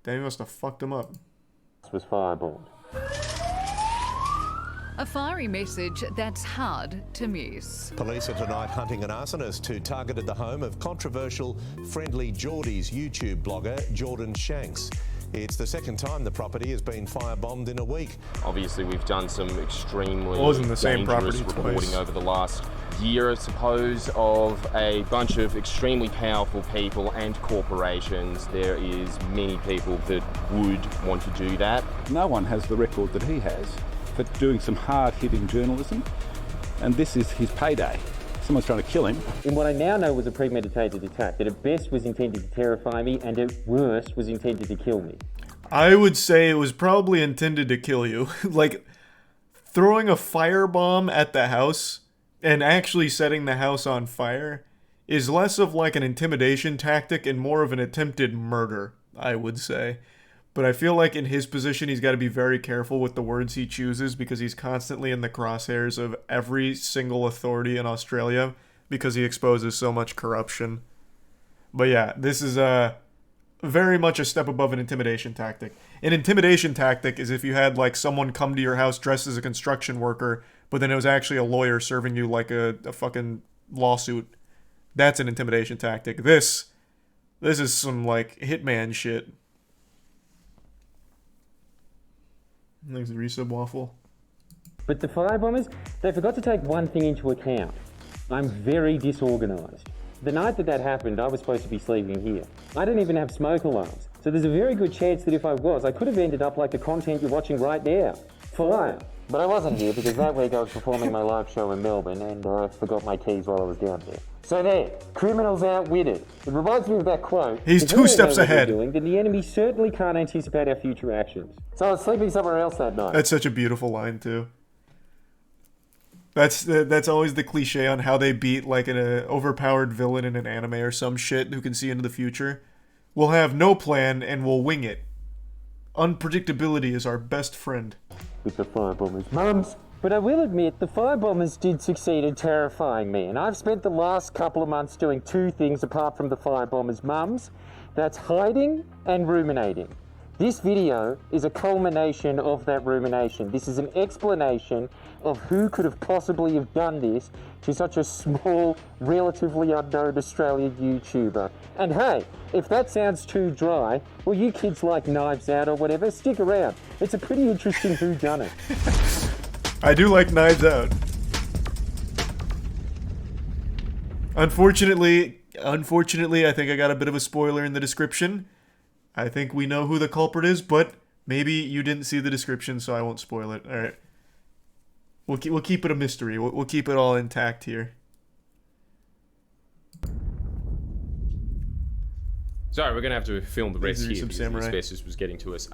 Damn, he must have fucked him up. This was firebombed. A fiery message that's hard to miss. Police are tonight hunting an arsonist who targeted the home of controversial FriendlyJordies YouTube blogger Shanks. It's the second time the property has been firebombed in a week. Obviously, we've done some extremely same property reporting twice. over the last year, I suppose, of a bunch of extremely powerful people and corporations. There is many people that would want to do that. No one has the record that he has for doing some hard-hitting journalism, and this is his payday. Someone's trying to kill him. In what I now know was a premeditated attack that at best was intended to terrify me and at worst was intended to kill me. I would say it was probably intended to kill you. Like, throwing a firebomb at the house and actually setting the house on fire is less of like an intimidation tactic and more of an attempted murder, I would say. But I feel like in his position, he's got to be very careful with the words he chooses because he's constantly in the crosshairs of every single authority in Australia because he exposes so much corruption. But yeah, this is very much a step above an intimidation tactic. An intimidation tactic is if you had like someone come to your house dressed as a construction worker, but then it was actually a lawyer serving you like a fucking lawsuit. That's an intimidation tactic. This is some like hitman shit. Thanks, the resub waffle. But the firebombers, they forgot to take one thing into account. I'm very disorganised. The night that happened, I was supposed to be sleeping here. I don't even have smoke alarms. So there's a very good chance that if I was, I could have ended up like the content you're watching right now. Fire. But I wasn't here because that week I was performing my live show in Melbourne and I forgot my keys while I was down there. So there, criminals outwitted. It reminds me of that quote. He's if 2 steps ahead. Doing, then the enemy certainly can't anticipate our future actions. So I was sleeping somewhere else that night. That's such a beautiful line too. That's always the cliche on how they beat like an overpowered villain in an anime or some shit who can see into the future. We'll have no plan and we'll wing it. Unpredictability is our best friend. With the firebombers' mums. But I will admit, the firebombers did succeed in terrifying me, and I've spent the last couple of months doing 2 things apart from the firebombers' mums. That's hiding and ruminating. This video is a culmination of that rumination. This is an explanation of who could have possibly have done this to such a small, relatively unknown Australian YouTuber. And hey, if that sounds too dry, well, you kids like Knives Out or whatever, stick around. It's a pretty interesting whodunit. I do like Knives Out. Unfortunately, I think I got a bit of a spoiler in the description. I think we know who the culprit is, but maybe you didn't see the description, so I won't spoil it. All right, we'll keep it a mystery. We'll keep it all intact here. Sorry, we're going to have to film the rest here Some because samurai. the asbestos was getting to us.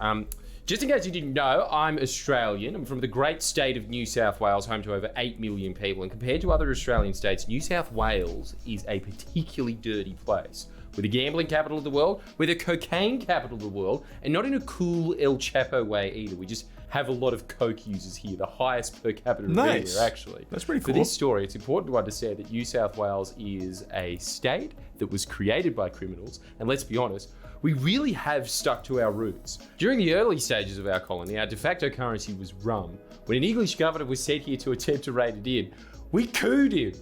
Just in case you didn't know, I'm Australian. I'm from the great state of New South Wales, home to over 8 million people. And compared to other Australian states, New South Wales is a particularly dirty place. We're the gambling capital of the world, we're the cocaine capital of the world, and not in a cool El Chapo way either. We just have a lot of coke users here, the highest per capita Nice. here, actually. That's pretty cool. For this story, it's important to understand that New South Wales is a state that was created by criminals, and let's be honest, we really have stuck to our roots. During the early stages of our colony, our de facto currency was rum. When an English governor was sent here to attempt to raid it in, we cooed him.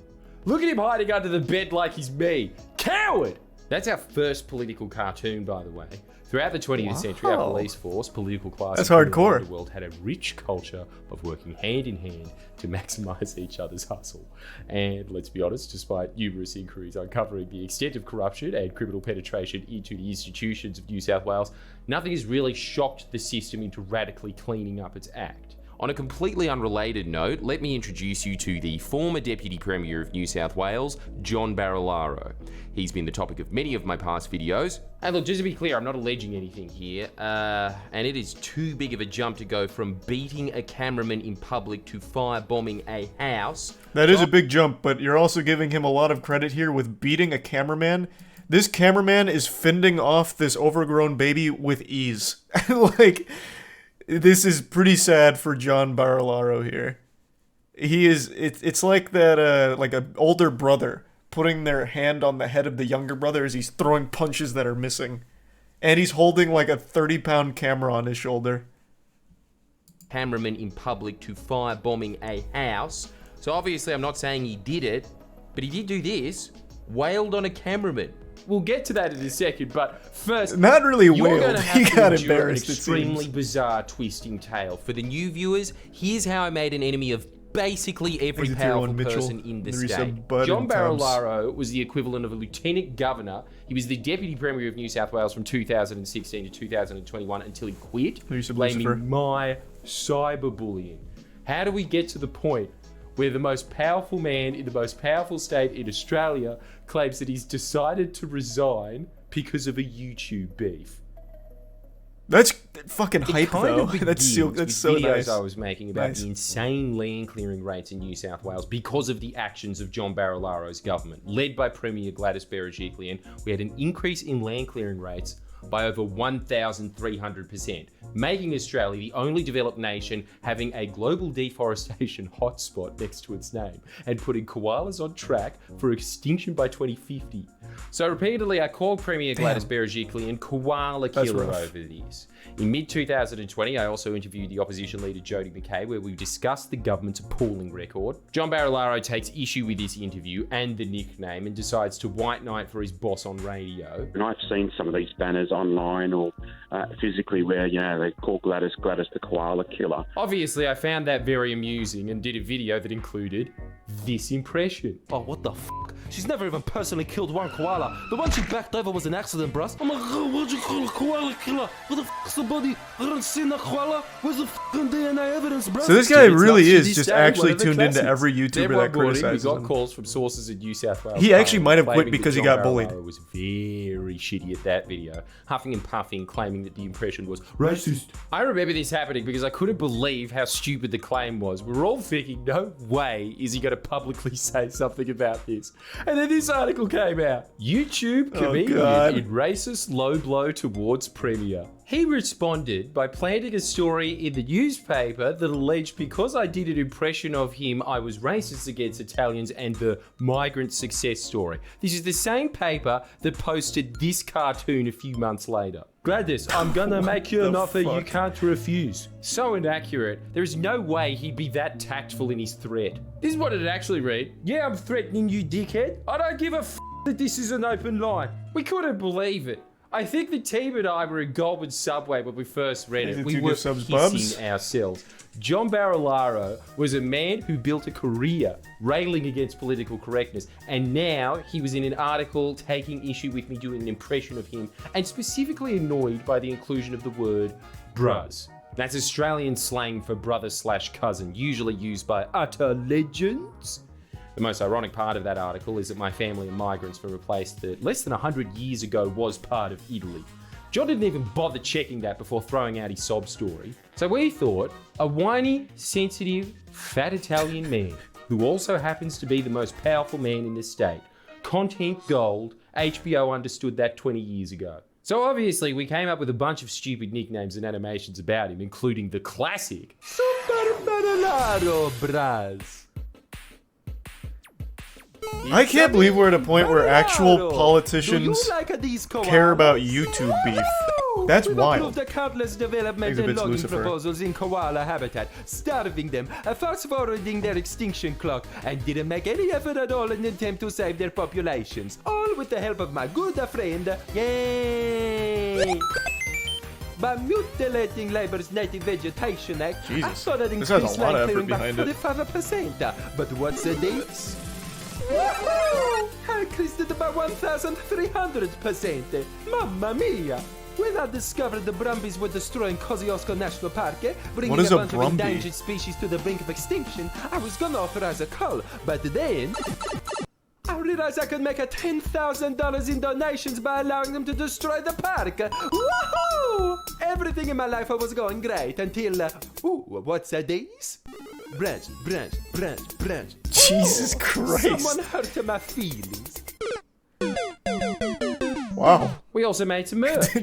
Look at him hiding under the bed like he's me. Coward! That's our first political cartoon, by the way. Throughout the 20th century, our police force, political class, That's and hardcore. the world had a rich culture of working hand in hand to maximize each other's hustle. And let's be honest, despite numerous inquiries uncovering the extent of corruption and criminal penetration into the institutions of New South Wales, nothing has really shocked the system into radically cleaning up its act. On a completely unrelated note, let me introduce you to the former Deputy Premier of New South Wales, John Barilaro. He's been the topic of many of my past videos. And look, just to be clear, I'm not alleging anything here, and it is too big of a jump to go from beating a cameraman in public to firebombing a house. That is a big jump, but you're also giving him a lot of credit here with beating a cameraman. This cameraman is fending off this overgrown baby with ease. Like, this is pretty sad for John Barilaro here. It's like that, like an older brother putting their hand on the head of the younger brother as he's throwing punches that are missing. And he's holding like a 30-pound camera on his shoulder. Cameraman in public to firebombing a house. So obviously I'm not saying he did it, but he did do this. Wailed on a cameraman. We'll get to that in a second, but first, not really you're wailed. going to He have got to endure an embarrassed. extremely bizarre twisting tale. For the new viewers, here's how I made an enemy of basically every powerful person in the state. John Barilaro was the equivalent of a lieutenant governor. He was the deputy premier of New South Wales from 2016 to 2021 until he quit, blaming my cyberbullying. How do we get to the point where the most powerful man in the most powerful state in Australia claims that he's decided to resign because of a YouTube beef? That's fucking hype, though. That's so videos nice. I was making about the insane land clearing rates in New South Wales because of the actions of John Barilaro's government. Led by Premier Gladys Berejiklian, we had an increase in land clearing rates by over 1,300%, making Australia the only developed nation having a global deforestation hotspot next to its name, and putting koalas on track for extinction by 2050. So repeatedly, I called Premier Gladys Berejiklian koala killer over this. In mid-2020, I also interviewed the opposition leader Jody McKay, where we discussed the government's appalling record. John Barilaro takes issue with this interview and the nickname and decides to white knight for his boss on radio. And I've seen some of these banners online or physically where, you know, they call Gladys the koala killer. Obviously, I found that very amusing and did a video that included this impression. Oh, what the f***? She's never even personally killed one koala. The one she backed over was an accident, bruh. Oh my god, what'd you call a koala killer? What the f***, somebody? I don't see a koala. Where's the f***ing DNA evidence, bruh? So this guy really is just actually tuned into every YouTuber that criticizes him. We got him. calls from sources in New South Wales. He actually might have quit because he got bullied. Barilaro was very shitty at that video, huffing and puffing, claiming that the impression was racist. I remember this happening because I couldn't believe how stupid the claim was. We were all thinking, no way is he going to publicly say something about this. And then this article came out. YouTube comedian in racist low blow towards Premier. He responded by planting a story in the newspaper that alleged because I did an impression of him, I was racist against Italians and the migrant success story. This is the same paper that posted this cartoon a few months later. Gladys, I'm gonna make you an offer you can't refuse. So inaccurate, there is no way he'd be that tactful in his threat. This is what it actually read. Yeah, I'm threatening you, dickhead. I don't give a f that this is an open line. We couldn't believe it. I think the team and I were in Goldman Subway when we first read it. We were pissing ourselves. John Barilaro was a man who built a career railing against political correctness, and now he was in an article taking issue with me doing an impression of him, and specifically annoyed by the inclusion of the word bruz. That's Australian slang for brother/cousin, usually used by utter legends. The most ironic part of that article is that my family are migrants from a place that less than 100 years ago was part of Italy. John didn't even bother checking that before throwing out his sob story. So we thought, a whiny, sensitive, fat Italian man, who also happens to be the most powerful man in the state. Content gold, HBO understood that 20 years ago. So obviously we came up with a bunch of stupid nicknames and animations about him, including the classic Super Barilaro Braz. I can't believe we're at a point where actual politicians care about YouTube beef. That's wild. The countless development and logging proposals in koala habitat, starving them, fast-forwarding their extinction clock, and didn't make any effort at all in an attempt to save their populations. All with the help of my good friend, yay! By mutilating labor's native vegetation act, I thought I'd increase land clearing by 45%. But what's the difference? Woohoo! I increased it by 1,300%. Mamma mia! When I discovered the Brumbies were destroying Kosciuszko National Park, bringing a bunch of endangered species to the brink of extinction, I was gonna authorize a cull, but then I realized I could make $10,000 in donations by allowing them to destroy the park. Woohoo! Everything in my life was going great until, ooh, what's this? Branch. Jesus Christ. Someone hurt my feelings. Wow. We also made some merch.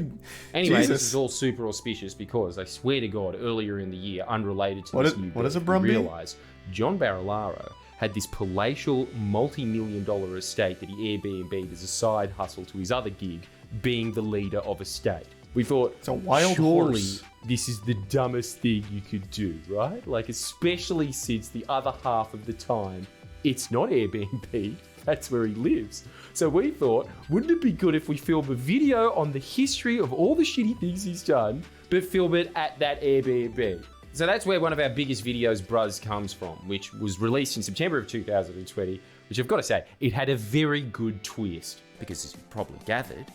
Anyway, this is all super auspicious because I swear to God, earlier in the year, unrelated to this new what is a beef, Brumby? we realized John Barilaro had this palatial multi-million-dollar estate that he Airbnb'd as a side hustle to his other gig, being the leader of a state. We thought, it's a wild surely horse. This is the dumbest thing you could do, right? Like, especially since the other half of the time, it's not Airbnb, that's where he lives. So we thought, wouldn't it be good if we film a video on the history of all the shitty things he's done, but film it at that Airbnb? So that's where one of our biggest videos, Bruz, comes from, which was released in September of 2020, which I've got to say, it had a very good twist, because as you've probably gathered,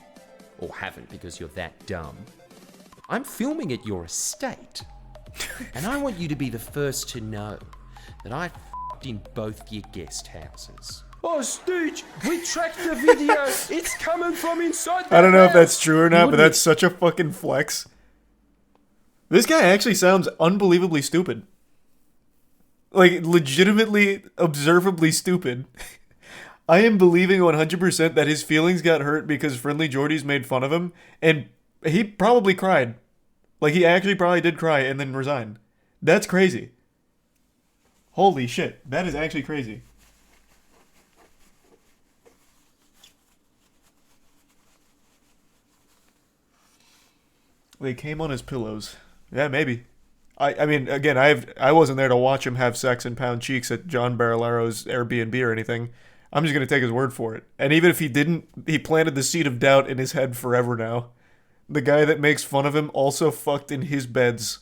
or haven't because you're that dumb, I'm filming at your estate. And I want you to be the first to know that I f***ed in both your guest houses. Oh, Stooge, we tracked the video. It's coming from inside the I don't know if house. that's true or not, but that's such a fucking flex. This guy actually sounds unbelievably stupid. Like, legitimately, observably stupid. I am believing 100% that his feelings got hurt because FriendlyJordies made fun of him, and he probably cried. Like, he actually probably did cry and then resign. That's crazy. Holy shit, that is actually crazy. They came on his pillows. Yeah, maybe. I mean, again, I wasn't there to watch him have sex and pound cheeks at John Barilaro's Airbnb or anything. I'm just going to take his word for it. And even if he didn't, he planted the seed of doubt in his head forever now. The guy that makes fun of him also fucked in his beds.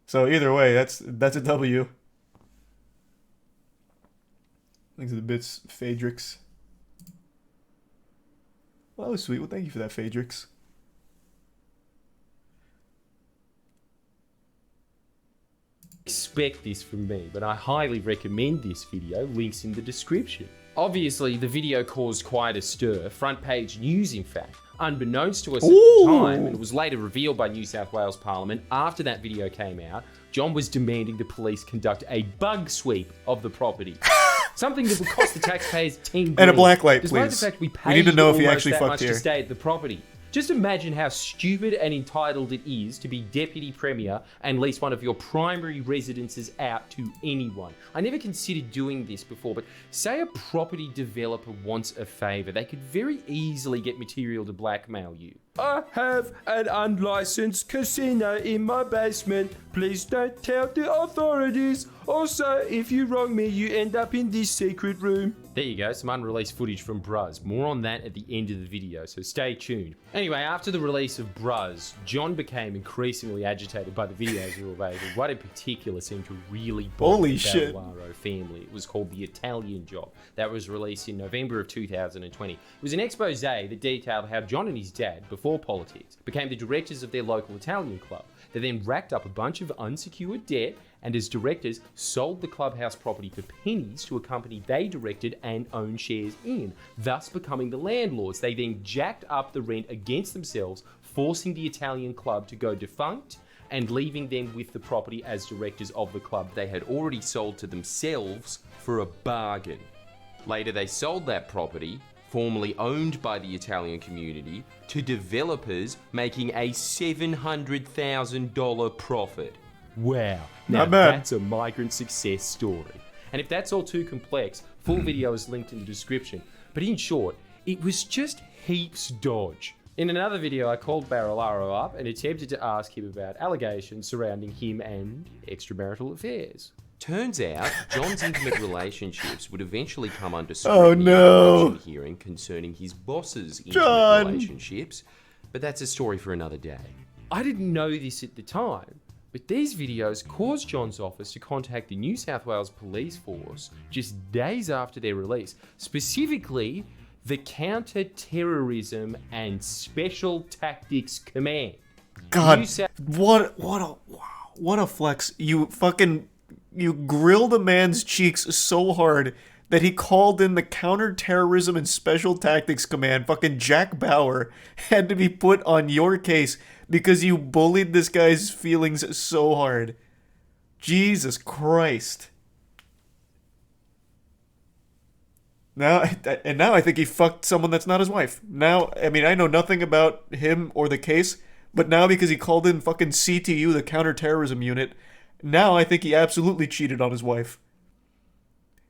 So either way, that's a W. Thanks to the bits, Phaedrix. Well, that was sweet. Well, thank you for that, Phaedrix. Expect this from me, but I highly recommend this video, links in the description. Obviously, the video caused quite a stir, front page news in fact, unbeknownst to us at the time, and it was later revealed by New South Wales Parliament after that video came out. John was demanding the police conduct a bug sweep of the property. Something that would cost the taxpayers $10 million. And a blacklight, Despite please. the fact we We need to know if he almost actually that fucked much here. to stay at the property. Just imagine how stupid and entitled it is to be Deputy Premier and lease one of your primary residences out to anyone. I never considered doing this before, but say a property developer wants a favour, they could very easily get material to blackmail you. I have an unlicensed casino in my basement. Please don't tell the authorities. Also, if you wrong me, you end up in this secret room. There you go, some unreleased footage from Bruz. More on that at the end of the video, so stay tuned. Anyway, after the release of Bruz, John became increasingly agitated by the videos that were available. One in particular seemed to really bother the Barilara family. It was called The Italian Job. That was released in November of 2020. It was an expose that detailed how John and his dad, before politics, became the directors of their local Italian club. They then racked up a bunch of unsecured debt and as directors sold the clubhouse property for pennies to a company they directed and owned shares in, thus becoming the landlords. They then jacked up the rent against themselves, forcing the Italian club to go defunct and leaving them with the property as directors of the club they had already sold to themselves for a bargain. Later they sold that property, formerly owned by the Italian community, to developers, making a $700,000 profit. Wow, now Not bad. That's a migrant success story. And if that's all too complex, full video is linked in the description. But in short, it was just heaps dodge. In another video, I called Barilaro up and attempted to ask him about allegations surrounding him and extramarital affairs. Turns out, John's intimate relationships would eventually come under scrutiny at a motion hearing concerning his boss's intimate relationships, but that's a story for another day. I didn't know this at the time, but these videos caused John's office to contact the New South Wales Police Force just days after their release, specifically the Counter-Terrorism and Special Tactics Command. God, what a flex. You grilled a man's cheeks so hard that he called in the Counter-Terrorism and Special Tactics Command. Fucking Jack Bauer had to be put on your case because you bullied this guy's feelings so hard. Jesus Christ. Now I think he fucked someone that's not his wife. Now, I mean, I know nothing about him or the case, but now because he called in fucking CTU, the Counter-Terrorism Unit, now I think he absolutely cheated on his wife.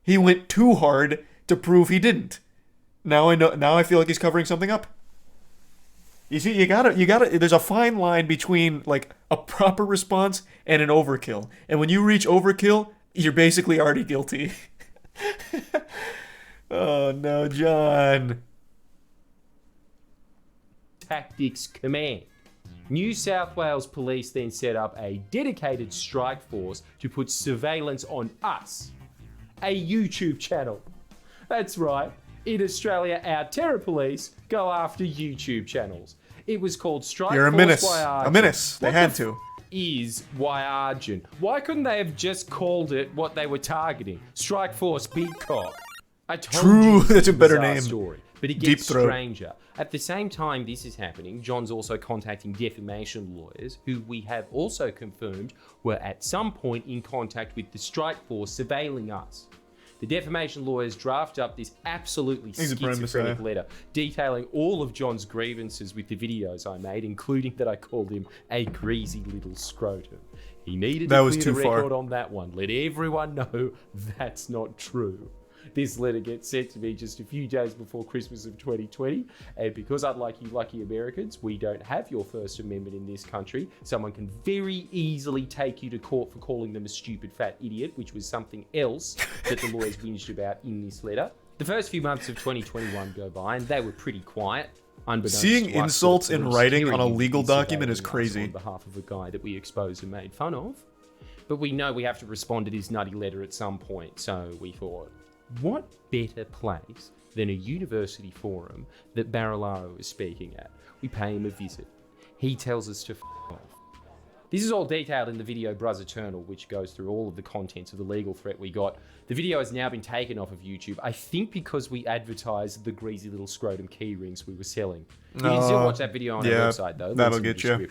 He went too hard to prove he didn't. Now I feel like he's covering something up. You see, you gotta, there's a fine line between, like, a proper response and an overkill. And when you reach overkill, you're basically already guilty. Oh, no, John. Tactics Command. New South Wales Police then set up a dedicated strike force to put surveillance on us. A YouTube channel. That's right. In Australia, our terror police go after YouTube channels. It was called Strike You're a Force menace. Wyargent. A menace. They had to. Is Wyargent. Why couldn't they have just called it what they were targeting? Strike Force Beat Cop. I told True, you that's a better bizarre name. Story, but it Deep gets Throat. stranger. At the same time this is happening, John's also contacting defamation lawyers, who we have also confirmed were at some point in contact with the strike force surveilling us. The defamation lawyers draft up this absolutely schizophrenic letter detailing all of John's grievances with the videos I made, including that I called him a greasy little scrotum. He needed to clear the record on that one. Let everyone know that's not true. This letter gets sent to me just a few days before Christmas of 2020, and because unlike you lucky Americans, we don't have your First Amendment in this country, someone can very easily take you to court for calling them a stupid fat idiot, which was something else that the lawyers whinged about in this letter. The first few months of 2021 go by, and they were pretty quiet. Seeing insults in writing on a legal document is crazy. On behalf of a guy that we exposed and made fun of. But we know we have to respond to this nutty letter at some point, so we thought, what better place than a university forum that Barilaro is speaking at? We pay him a visit. He tells us to f*** off. This is all detailed in the video Bruz Eternal, which goes through all of the contents of the legal threat we got. The video has now been taken off of YouTube, I think because we advertised the greasy little scrotum key rings we were selling. You can still watch that video on our website though. That'll get you.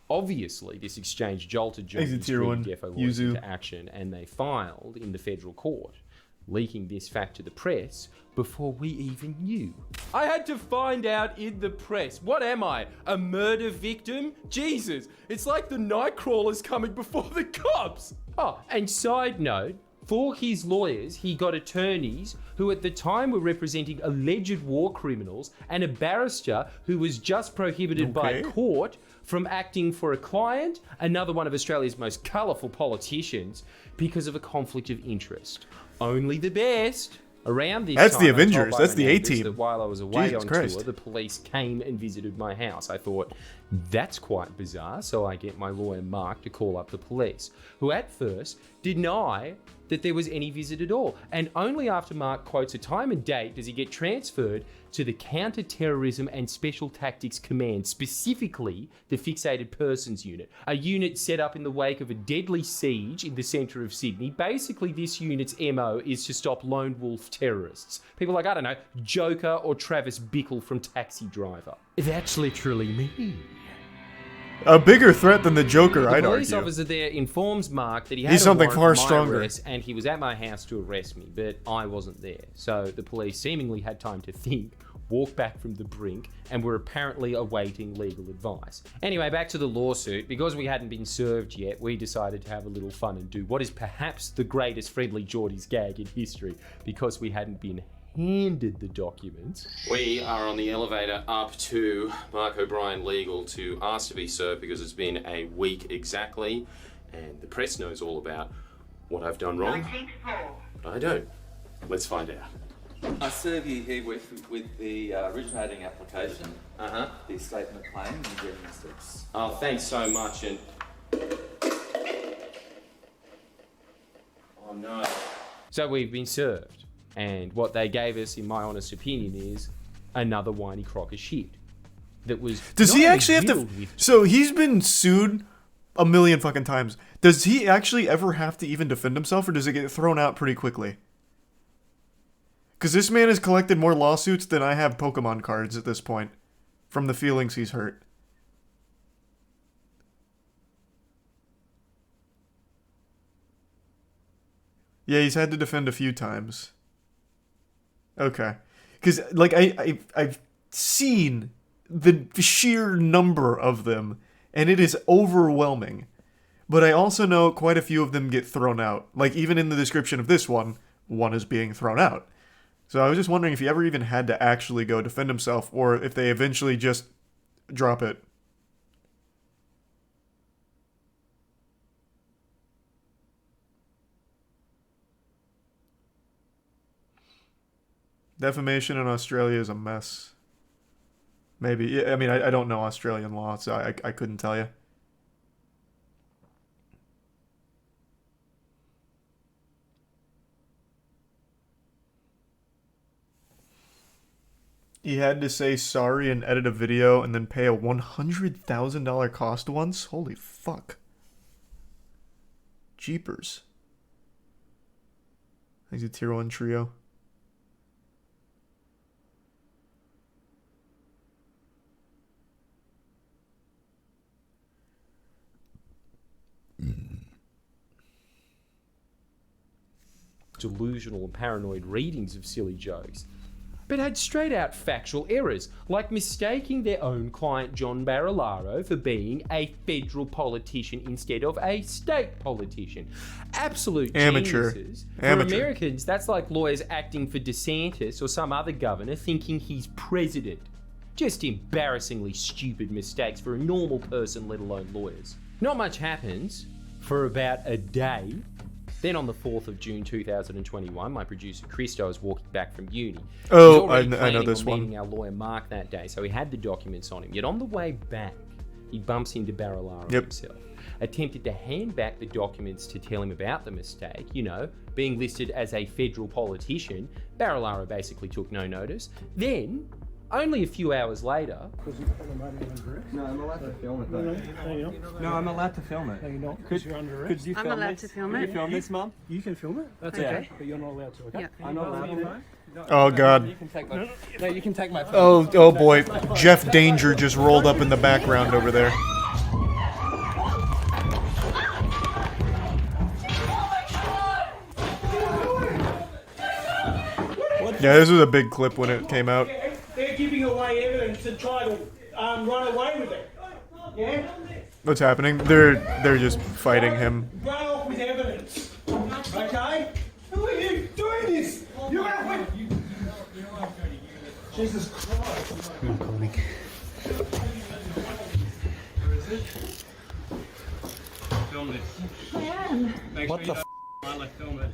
Obviously, this exchange jolted John's Defo lawyers into action, and they filed in the federal court, leaking this fact to the press before we even knew. I had to find out in the press. What am I? A murder victim? Jesus, it's like the night crawlers coming before the cops. Oh, and side note, for his lawyers, he got attorneys who at the time were representing alleged war criminals and a barrister who was just prohibited by court from acting for a client, another one of Australia's most colourful politicians, because of a conflict of interest. Only the best. Around this That's time, the Avengers. That's the A-team. That while I was away Jesus on Christ. tour, the police came and visited my house. I thought, that's quite bizarre, so I get my lawyer Mark to call up the police, who at first deny that there was any visit at all. And only after Mark quotes a time and date does he get transferred to the Counter-Terrorism and Special Tactics Command, specifically the Fixated Persons Unit, a unit set up in the wake of a deadly siege in the centre of Sydney. Basically, this unit's MO is to stop lone wolf terrorists. People like, I don't know, Joker or Travis Bickle from Taxi Driver. That's literally me. A bigger threat than the Joker, I'd argue. The police officer there informs Mark that he had He's something a warrant far for my stronger. arrest, and he was at my house to arrest me, but I wasn't there. So the police seemingly had time to think, walk back from the brink, and were apparently awaiting legal advice. Anyway, back to the lawsuit. Because we hadn't been served yet, we decided to have a little fun and do what is perhaps the greatest FriendlyJordies gag in history, because we hadn't been handed the documents. We are on the elevator up to Mark O'Brien Legal to ask to be served because it's been a week exactly, and the press knows all about what I've done wrong. But I don't. Let's find out. I serve you here with the originating application, the statement of claim, and the getting steps. Oh, thanks so much, and... Oh no. So we've been served. And what they gave us, in my honest opinion, is another whiny crock of shit. That was. Does he actually have to? So he's been sued a million fucking times. Does he actually ever have to even defend himself, or does it get thrown out pretty quickly? Because this man has collected more lawsuits than I have Pokemon cards at this point, from the feelings he's hurt. Yeah, he's had to defend a few times. Okay. Because, like, I've seen the sheer number of them, and it is overwhelming. But I also know quite a few of them get thrown out. Like, even in the description of this one is being thrown out. So I was just wondering if he ever even had to actually go defend himself, or if they eventually just Drop it. Defamation in Australia is a mess. Maybe. I mean, I don't know Australian law, so I couldn't tell you. He had to say sorry and edit a video and then pay a $100,000 cost once? Holy fuck. Jeepers. He's a tier 1 trio. Delusional and paranoid readings of silly jokes, but had straight out factual errors, like mistaking their own client John Barilaro for being a federal politician instead of a state politician. Absolute geniuses. For Americans, that's like lawyers acting for DeSantis or some other governor thinking he's president. Just embarrassingly stupid mistakes for a normal person, let alone lawyers. Not much happens for about a day. Then on the 4th of June 2021, my producer Christo was walking back from uni. Oh, I know this one. Meeting our lawyer Mark that day, so he had the documents on him. Yet on the way back, he bumps into Barilaro himself. Attempted to hand back the documents to tell him about the mistake, you know, being listed as a federal politician. Barilaro basically took no notice. Then, only a few hours later... No, I'm allowed to film it though. No, I'm allowed to film it. No, you're not. Could you film I'm allowed to film it. Could you film this, Mum? You can film it. That's okay. But you're not allowed to, okay? Yeah. I'm not allowed to. Oh, God. You can take my... No, you can take my phone. Oh boy. Jeff Danger just rolled up in the background over there. Yeah, this was a big clip when it came out. They're giving away evidence and trying to run away with it. Yeah? What's happening? They're just fighting him. Run off with evidence. Okay? Who are you doing this? You're out with... Jesus Christ. I'm coming. Where is it? Film this. I am. Make sure you don't film it.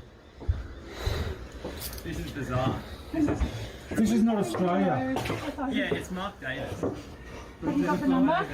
This is bizarre. This is not Australia. Yeah, it's Mark Davis. Have you got the number?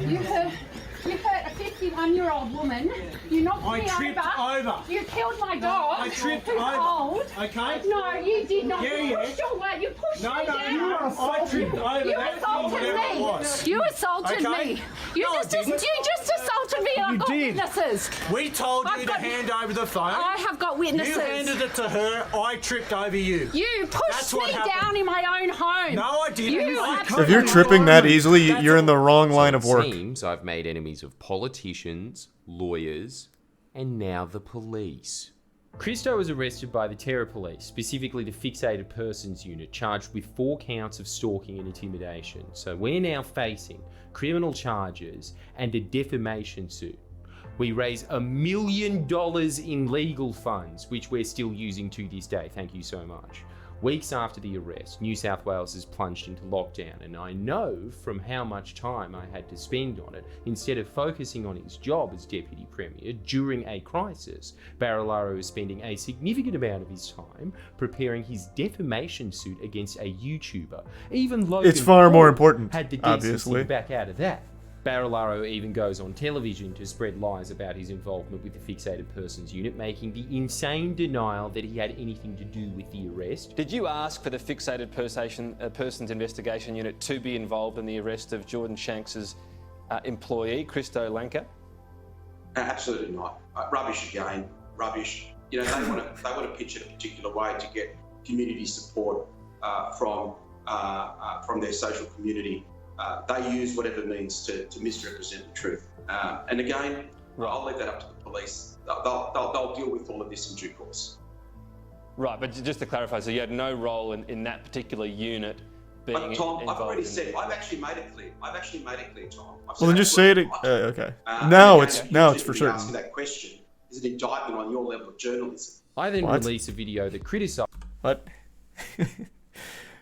You hurt a 51-year-old woman. You knocked me over. You killed my dog. I tripped who's over. Old. Okay. No, you did not. Yeah, You pushed your way. You pushed me down. I tripped over. You assaulted me. You assaulted me. You just assaulted me. I've got witnesses. We told you to hand over the phone. I have got witnesses. You handed it to her. I tripped over you. You pushed me down in my own home. No, I didn't. If you're tripping that easily, you're in the wrong line of work. It seems I've made enemies of politicians, lawyers, and now the police. Christo was arrested by the Terror Police, specifically the Fixated Persons Unit, charged with 4 counts of stalking and intimidation. So we're now facing criminal charges and a defamation suit. We raise $1 million in legal funds, which we're still using to this day. Thank you so much. Weeks after the arrest, New South Wales is plunged into lockdown, and I know from how much time I had to spend on it, instead of focusing on his job as Deputy Premier during a crisis, Barilaro is spending a significant amount of his time preparing his defamation suit against a YouTuber. Even Logan It's far more Paul important, had the obviously. decency to back out of that. Barilaro even goes on television to spread lies about his involvement with the Fixated Persons Unit, making the insane denial that he had anything to do with the arrest. Did you ask for the Fixated Persons Investigation Unit to be involved in the arrest of Jordan Shanks' employee, Christo Lanka? Absolutely not. Rubbish again. Rubbish. You know, they want to pitch it a particular way to get community support from their social community. They use whatever means to misrepresent the truth. And again, I'll leave that up to the police. They'll deal with all of this in due course. Right, but just to clarify, so you had no role in that particular unit being But Tom, involved. I've already said, I've actually made it clear. Tom. Well, then just say it. Okay. Now it's for certain. Asking that question is an indictment on your level of journalism. I then release a video that criticised... What?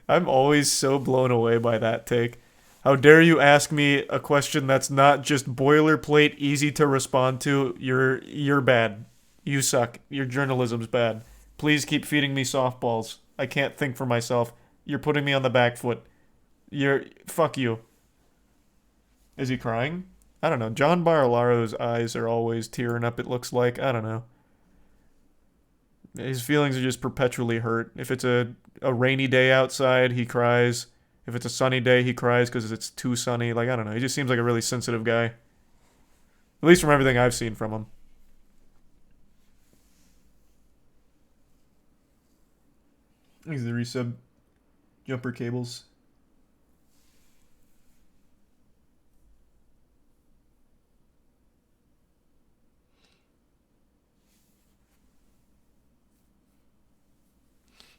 I'm always so blown away by that take. How dare you ask me a question that's not just boilerplate, easy to respond to? You're bad. You suck. Your journalism's bad. Please keep feeding me softballs. I can't think for myself. You're putting me on the back foot. Fuck you. Is he crying? I don't know. John Barilaro's eyes are always tearing up, it looks like. I don't know. His feelings are just perpetually hurt. If it's a rainy day outside, he cries. If it's a sunny day, he cries because it's too sunny. Like, I don't know. He just seems like a really sensitive guy. At least from everything I've seen from him. These are the resub jumper cables.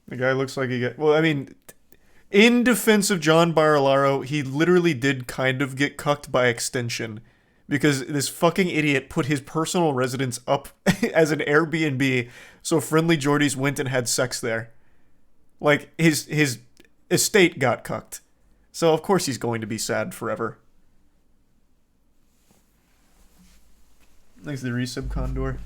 The guy looks like he got... Well, I mean, in defense of John Barilaro, he literally did kind of get cucked by extension. Because this fucking idiot put his personal residence up as an Airbnb, so FriendlyJordies went and had sex there. Like, his estate got cucked. So, of course he's going to be sad forever. Thanks to the resub Condor.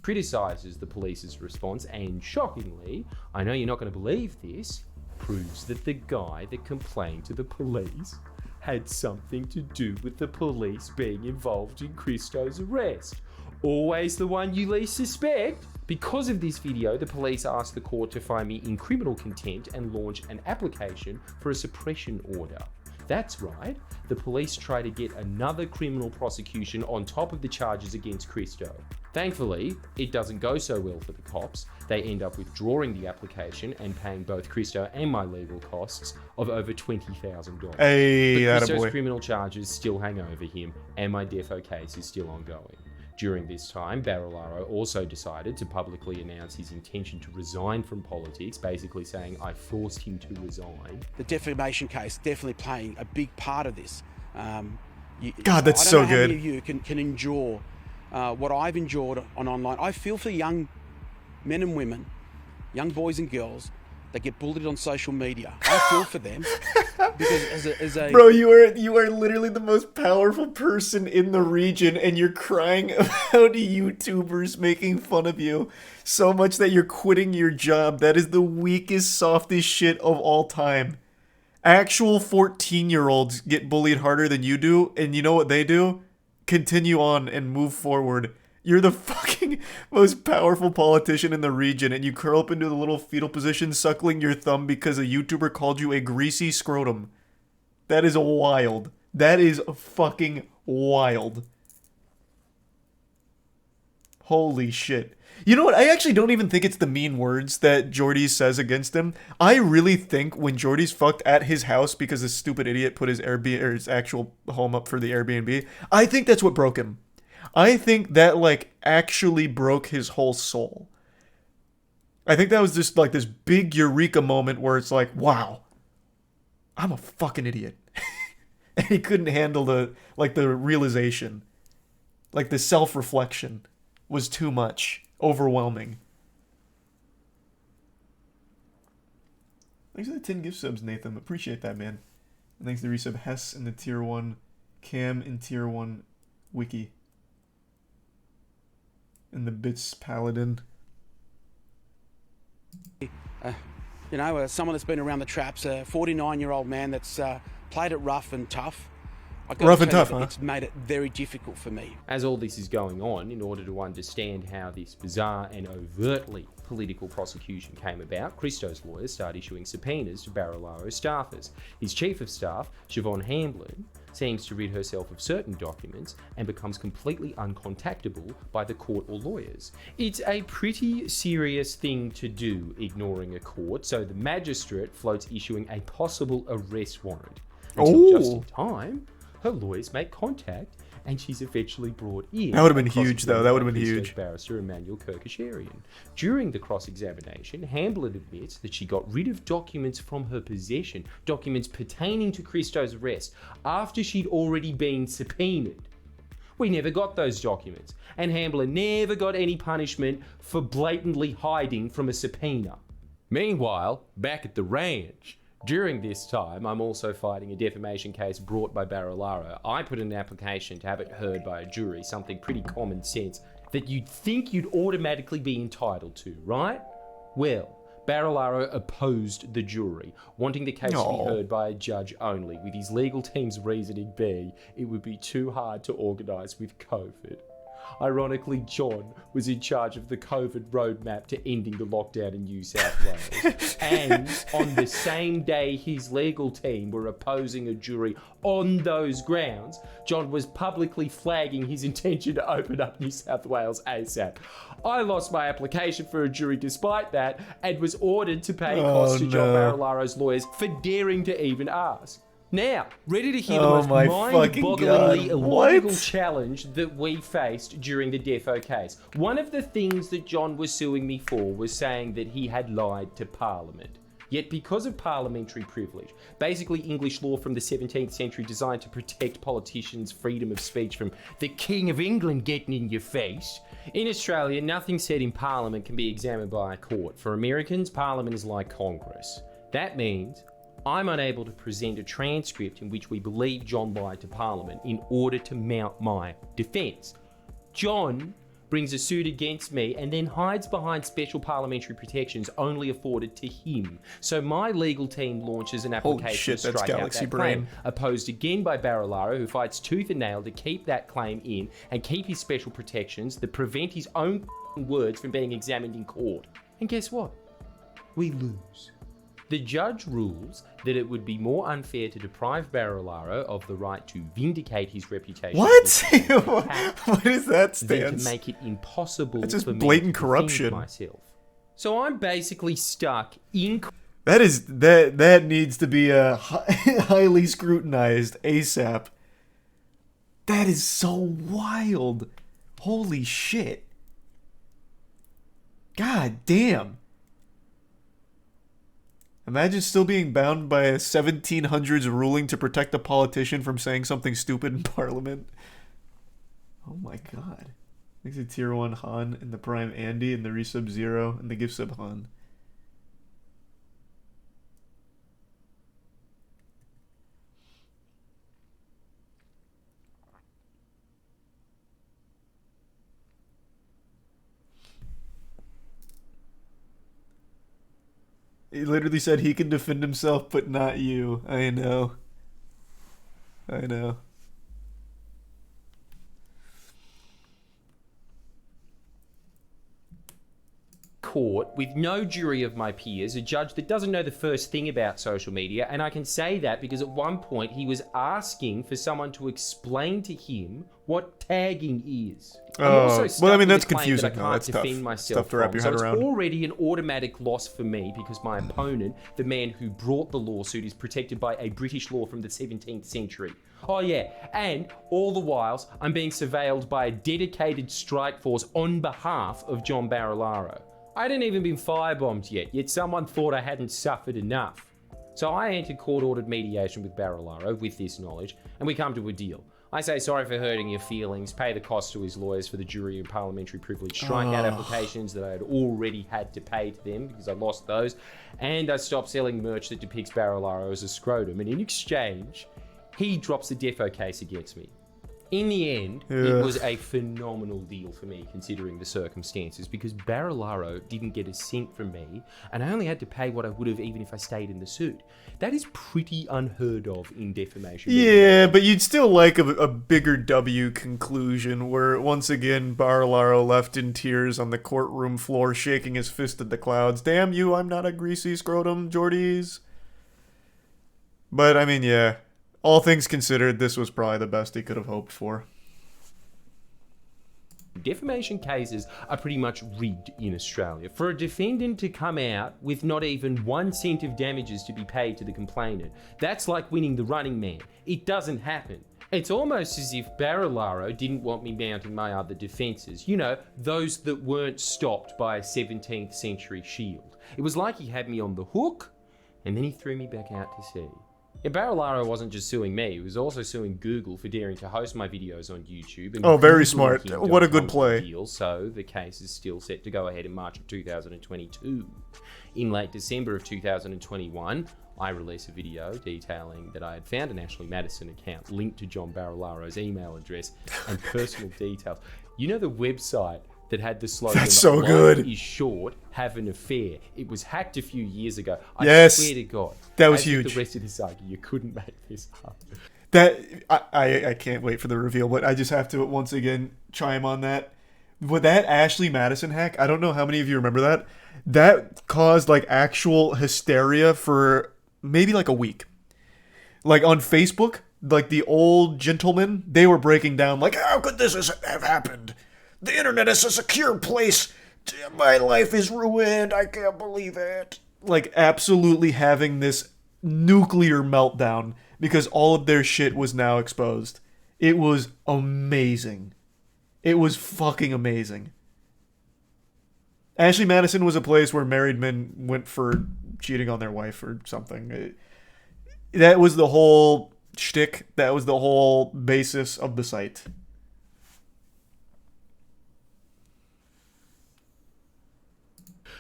Criticises the police's response, and shockingly, I know you're not going to believe this, proves that the guy that complained to the police had something to do with the police being involved in Christo's arrest. Always the one you least suspect. Because of this video, the police asked the court to find me in criminal contempt and launch an application for a suppression order. That's right, the police try to get another criminal prosecution on top of the charges against Christo. Thankfully, it doesn't go so well for the cops. They end up withdrawing the application and paying both Christo and my legal costs of over $20,000. Hey, but Christo's attaboy. criminal charges still hang over him, and my defo case is still ongoing. During this time, Barilaro also decided to publicly announce his intention to resign from politics, basically saying, I forced him to resign. The defamation case definitely playing a big part of this. God, that's so good. I don't know how many of you can endure what I've endured on online. I feel for young men and women, young boys and girls that get bullied on social media. I feel for them because as a bro, you are literally the most powerful person in the region, and you're crying about YouTubers making fun of you so much that you're quitting your job. That is the weakest, softest shit of all time. Actual 14-year-olds get bullied harder than you do, and you know what they do? Continue on and move forward. You're the fucking most powerful politician in the region, and you curl up into the little fetal position suckling your thumb because a YouTuber called you a greasy scrotum. That is wild. That is fucking wild. Holy shit. You know what? I actually don't even think it's the mean words that Jordies says against him. I really think when Jordies fucked at his house because this stupid idiot put his Airbnb or his actual home up for the Airbnb, I think that's what broke him. I think that, like, actually broke his whole soul. I think that was just, like, this big eureka moment where it's like, wow, I'm a fucking idiot. And he couldn't handle the realization. Like, the self-reflection was too much. Overwhelming. Thanks for the 10 gift subs, Nathan. Appreciate that, man. And thanks to the resub Hess and the tier 1 Cam and tier 1 Wiki. And the Bits Paladin. Someone that's been around the traps, a 49-year-old man that's played it rough and tough. Rough and tough, huh? It's made it very difficult for me. As all this is going on, in order to understand how this bizarre and overtly political prosecution came about, Christo's lawyers start issuing subpoenas to Barilaro's staffers. His chief of staff, Siobhan Hamblin, seems to rid herself of certain documents and becomes completely uncontactable by the court or lawyers. It's a pretty serious thing to do, ignoring a court, so the magistrate floats issuing a possible arrest warrant. Until just in time, her lawyers make contact, and she's eventually brought in. That would have been huge, though. That would have been huge. Barrister Emmanuel Kirkasharian. During the cross-examination, Hamblin admits that she got rid of documents from her possession, documents pertaining to Christo's arrest, after she'd already been subpoenaed. We never got those documents, and Hambler never got any punishment for blatantly hiding from a subpoena. Meanwhile, back at the ranch, during this time, I'm also fighting a defamation case brought by Barilaro. I put in an application to have it heard by a jury, something pretty common sense that you'd think you'd automatically be entitled to, right? Well, Barilaro opposed the jury, wanting the case to be heard by a judge only, with his legal team's reasoning being it would be too hard to organise with COVID. Ironically, John was in charge of the COVID roadmap to ending the lockdown in New South Wales. And on the same day his legal team were opposing a jury on those grounds, John was publicly flagging his intention to open up New South Wales ASAP. I lost my application for a jury despite that and was ordered to pay costs to John Barilaro's lawyers for daring to even ask. Now, ready to hear the most mind-bogglingly illogical challenge that we faced during the defo case. One of the things that John was suing me for was saying that he had lied to Parliament. Yet because of parliamentary privilege, basically English law from the 17th century designed to protect politicians' freedom of speech from the King of England getting in your face, in Australia, nothing said in Parliament can be examined by a court. For Americans, Parliament is like Congress. That means I'm unable to present a transcript in which we believe John lied to Parliament in order to mount my defence. John brings a suit against me and then hides behind special parliamentary protections only afforded to him. So my legal team launches an application to strike out that claim, opposed again by Barilaro, who fights tooth and nail to keep that claim in and keep his special protections that prevent his own words from being examined in court. And guess what? We lose. The judge rules that it would be more unfair to deprive Barilaro of the right to vindicate his reputation. What? What is that stance? Than to make it impossible That's just for me blatant to corruption. defend myself. So I'm basically stuck in. That needs to be highly scrutinized ASAP. That is so wild. Holy shit. God damn. Imagine still being bound by a 1700s ruling to protect a politician from saying something stupid in Parliament. Oh my god. Thanks to Tier 1 Han and the Prime Andy and the Resub 0 and the Gift Sub Han. He literally said he can defend himself, but not you. I know. I know. Court with no jury of my peers, a judge that doesn't know the first thing about social media, and I can say that because at one point he was asking for someone to explain to him what tagging is. Well, I mean, that's confusing. That I can't defend myself tough to wrap your head around. It's already an automatic loss for me because my opponent, the man who brought the lawsuit, is protected by a British law from the 17th century. Oh yeah, and all the whiles I'm being surveilled by a dedicated strike force on behalf of John Barilaro. I hadn't even been firebombed yet someone thought I hadn't suffered enough. So I entered court-ordered mediation with Barilaro with this knowledge, and we come to a deal. I say sorry for hurting your feelings, pay the cost to his lawyers for the jury and parliamentary privilege, strike out applications that I had already had to pay to them because I lost those, and I stopped selling merch that depicts Barilaro as a scrotum, and in exchange, he drops the defo case against me. In the end, it was a phenomenal deal for me considering the circumstances because Barilaro didn't get a cent from me and I only had to pay what I would have even if I stayed in the suit. That is pretty unheard of in defamation. Yeah, but you'd still like a bigger W conclusion where once again Barilaro left in tears on the courtroom floor shaking his fist at the clouds. Damn you, I'm not a greasy scrotum, jordies. But I mean, yeah. All things considered, this was probably the best he could have hoped for. Defamation cases are pretty much rigged in Australia. For a defendant to come out with not even 1 cent of damages to be paid to the complainant, that's like winning the Running Man. It doesn't happen. It's almost as if Barilaro didn't want me mounting my other defences. You know, those that weren't stopped by a 17th century shield. It was like he had me on the hook, and then he threw me back out to sea. Yeah, Barilaro wasn't just suing me, he was also suing Google for daring to host my videos on YouTube. And oh, very Google smart. and him What a don't good hold play. the deal, so the case is still set to go ahead in March of 2022. In late December of 2021, I released a video detailing that I had found an Ashley Madison account linked to John Barilaro's email address and personal details. You know the website that had the slogan, That's so "Life good. is short, have an affair." It was hacked a few years ago. Yes. I swear to God. That was as with huge. The rest of this saga, you couldn't make this up. That I can't wait for the reveal, but I just have to once again chime on that. With that Ashley Madison hack, I don't know how many of you remember that. That caused like actual hysteria for maybe like a week. Like on Facebook, like the old gentlemen, they were breaking down like, how could this have happened? The internet is a secure place. My life is ruined. I can't believe it. Like absolutely having this nuclear meltdown because all of their shit was now exposed. It was amazing. It was fucking amazing. Ashley Madison was a place where married men went for cheating on their wife or something. That was the whole shtick. That was the whole basis of the site.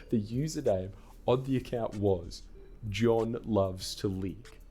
The username on the account was John Loves to Lick.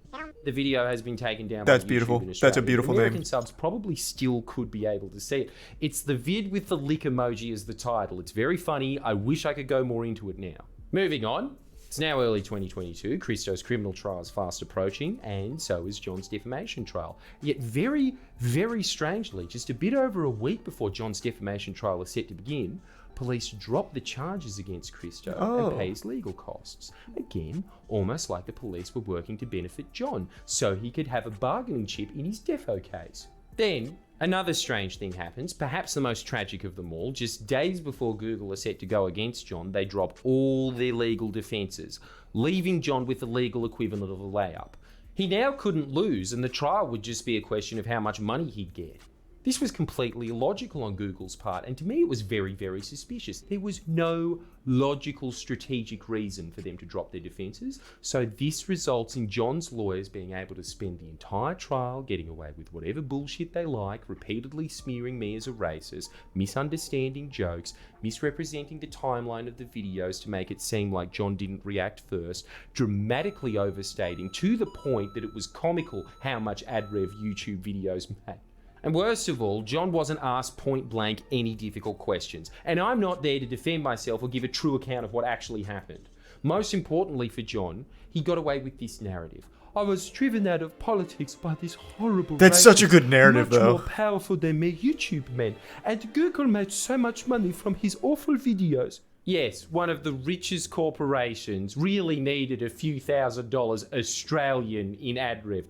The video has been taken down. That's by YouTube beautiful. in Australia. That's a beautiful American name. subs probably still could be able to see it. It's the vid with the lick emoji as the title. It's very funny. I wish I could go more into it now. Moving on. It's now early 2022. Christo's criminal trial is fast approaching, and so is John's defamation trial. Yet very, very strangely, just a bit over a week before John's defamation trial is set to begin, police drop the charges against Christo and pay his legal costs. Again, almost like the police were working to benefit John, so he could have a bargaining chip in his defo case. Then, another strange thing happens, perhaps the most tragic of them all. Just days before Google are set to go against John, they drop all their legal defences, leaving John with the legal equivalent of a layup. He now couldn't lose, and the trial would just be a question of how much money he'd get. This was completely illogical on Google's part, and to me it was very, very suspicious. There was no logical, strategic reason for them to drop their defences, so this results in John's lawyers being able to spend the entire trial getting away with whatever bullshit they like, repeatedly smearing me as a racist, misunderstanding jokes, misrepresenting the timeline of the videos to make it seem like John didn't react first, dramatically overstating to the point that it was comical how much ad rev YouTube videos made. And worst of all, John wasn't asked point blank any difficult questions. And I'm not there to defend myself or give a true account of what actually happened. Most importantly for John, he got away with this narrative. I was driven out of politics by this horrible That's such a good narrative, much though. more powerful than me YouTube men. And Google made so much money from his awful videos. Yes, one of the richest corporations really needed a few $1,000s Australian in ad rev.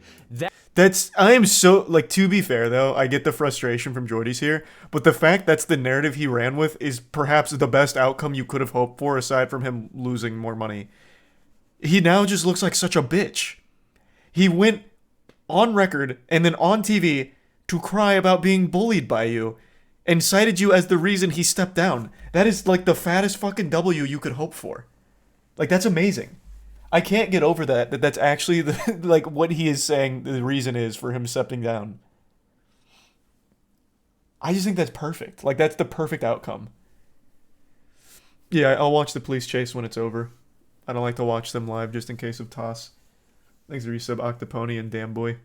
I am so, like, to be fair though, I get the frustration from Jordies here, but the fact that's the narrative he ran with is perhaps the best outcome you could have hoped for aside from him losing more money. He now just looks like such a bitch. He went on record and then on TV to cry about being bullied by you and cited you as the reason he stepped down. That is like the fattest fucking W you could hope for. Like, that's amazing. I can't get over that's actually the, like what he is saying the reason is for him stepping down. I just think that's perfect. Like, that's the perfect outcome. Yeah, I'll watch the police chase when it's over. I don't like to watch them live just in case of toss. Thanks for resub Octopony and Damn Boy.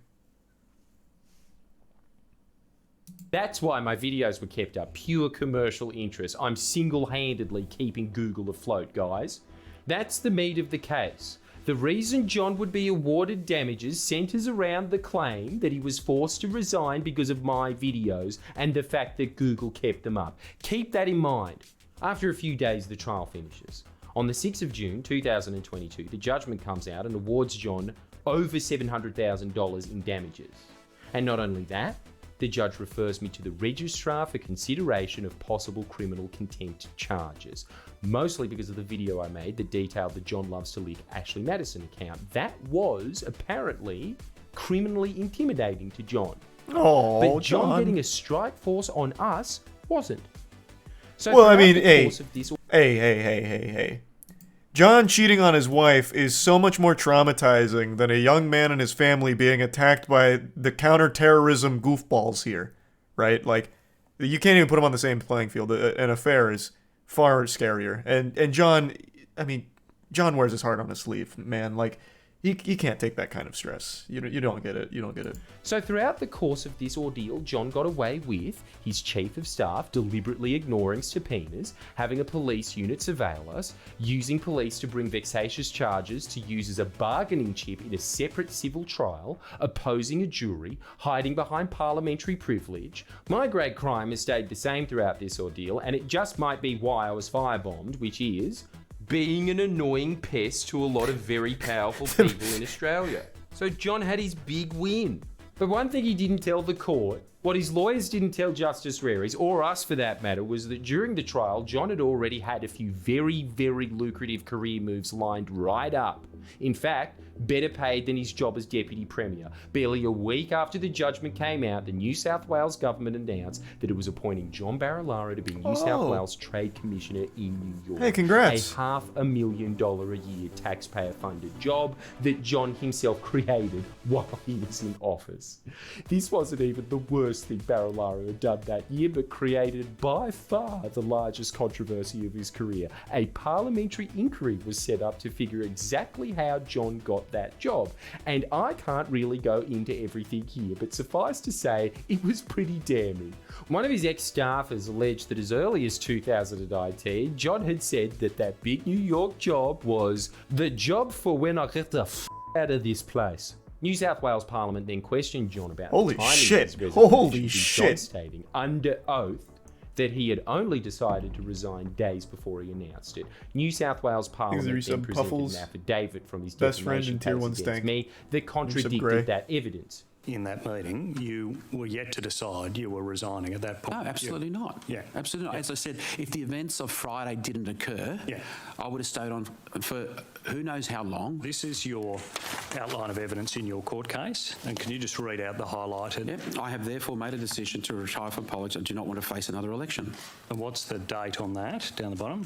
That's why my videos were kept up. Pure commercial interest. I'm single-handedly keeping Google afloat, guys. That's the meat of the case. The reason John would be awarded damages centers around the claim that he was forced to resign because of my videos and the fact that Google kept them up. Keep that in mind. After a few days, the trial finishes. On the 6th of June 2022, the judgment comes out and awards John over $700,000 in damages. And not only that, the judge refers me to the registrar for consideration of possible criminal contempt charges, mostly because of the video I made that detailed the John Loves to Lick Ashley Madison account. That was apparently criminally intimidating to John. Oh, but John getting a strike force on us wasn't. So well, I mean, hey. John cheating on his wife is so much more traumatizing than a young man and his family being attacked by the counterterrorism goofballs here, right? Like, you can't even put them on the same playing field. An affair is far scarier. And John, I mean, John wears his heart on his sleeve, man. Like, he can't take that kind of stress. You don't get it. You don't get it. So throughout the course of this ordeal, John got away with his chief of staff deliberately ignoring subpoenas, having a police unit surveil us, using police to bring vexatious charges to use as a bargaining chip in a separate civil trial, opposing a jury, hiding behind parliamentary privilege. My grade crime has stayed the same throughout this ordeal, and it just might be why I was firebombed, which is being an annoying pest to a lot of very powerful people in Australia. So John had his big win. But one thing he didn't tell the court, what his lawyers didn't tell Justice Rares, or us for that matter, was that during the trial, John had already had a few very, very lucrative career moves lined right up. In fact, better paid than his job as Deputy Premier. Barely a week after the judgment came out, the New South Wales government announced that it was appointing John Barilaro to be New South Wales Trade Commissioner in New York. Hey, congrats. A $500,000 a year taxpayer-funded job that John himself created while he was in office. This wasn't even the worst thing Barilaro had done that year, but created by far the largest controversy of his career. A parliamentary inquiry was set up to figure exactly how John got that job. And I can't really go into everything here, but suffice to say, it was pretty damning. One of his ex-staffers alleged that as early as 2018, John had said that that big New York job was the job for when I get the out of this place. New South Wales Parliament then questioned John about Holy the timing shit. of his resignation, Holy with shit. John stating under oath that he had only decided to resign days before he announced it. New South Wales Parliament then presented an affidavit from his best friend defamation in Tier case 1 against stank. me that Gray. contradicted that evidence. In that meeting, you were yet to decide you were resigning at that point. No, absolutely not. Yeah. Absolutely not. Yeah. As I said, if the events of Friday didn't occur, I would have stayed on for who knows how long. This is your outline of evidence in your court case, and can you just read out the highlighted? Yep. I have therefore made a decision to retire from politics. I do not want to face another election. And what's the date on that, down the bottom?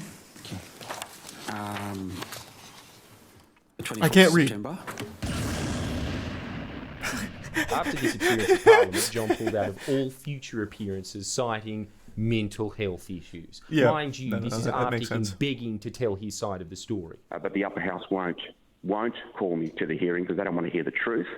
The 24th I can't read. September. After this appearance at Parliament, John pulled out of all future appearances, citing mental health issues. Yeah, Mind you, this is that after makes him sense. begging to tell his side of the story. But the upper house won't call me to the hearing because they don't want to hear the truth.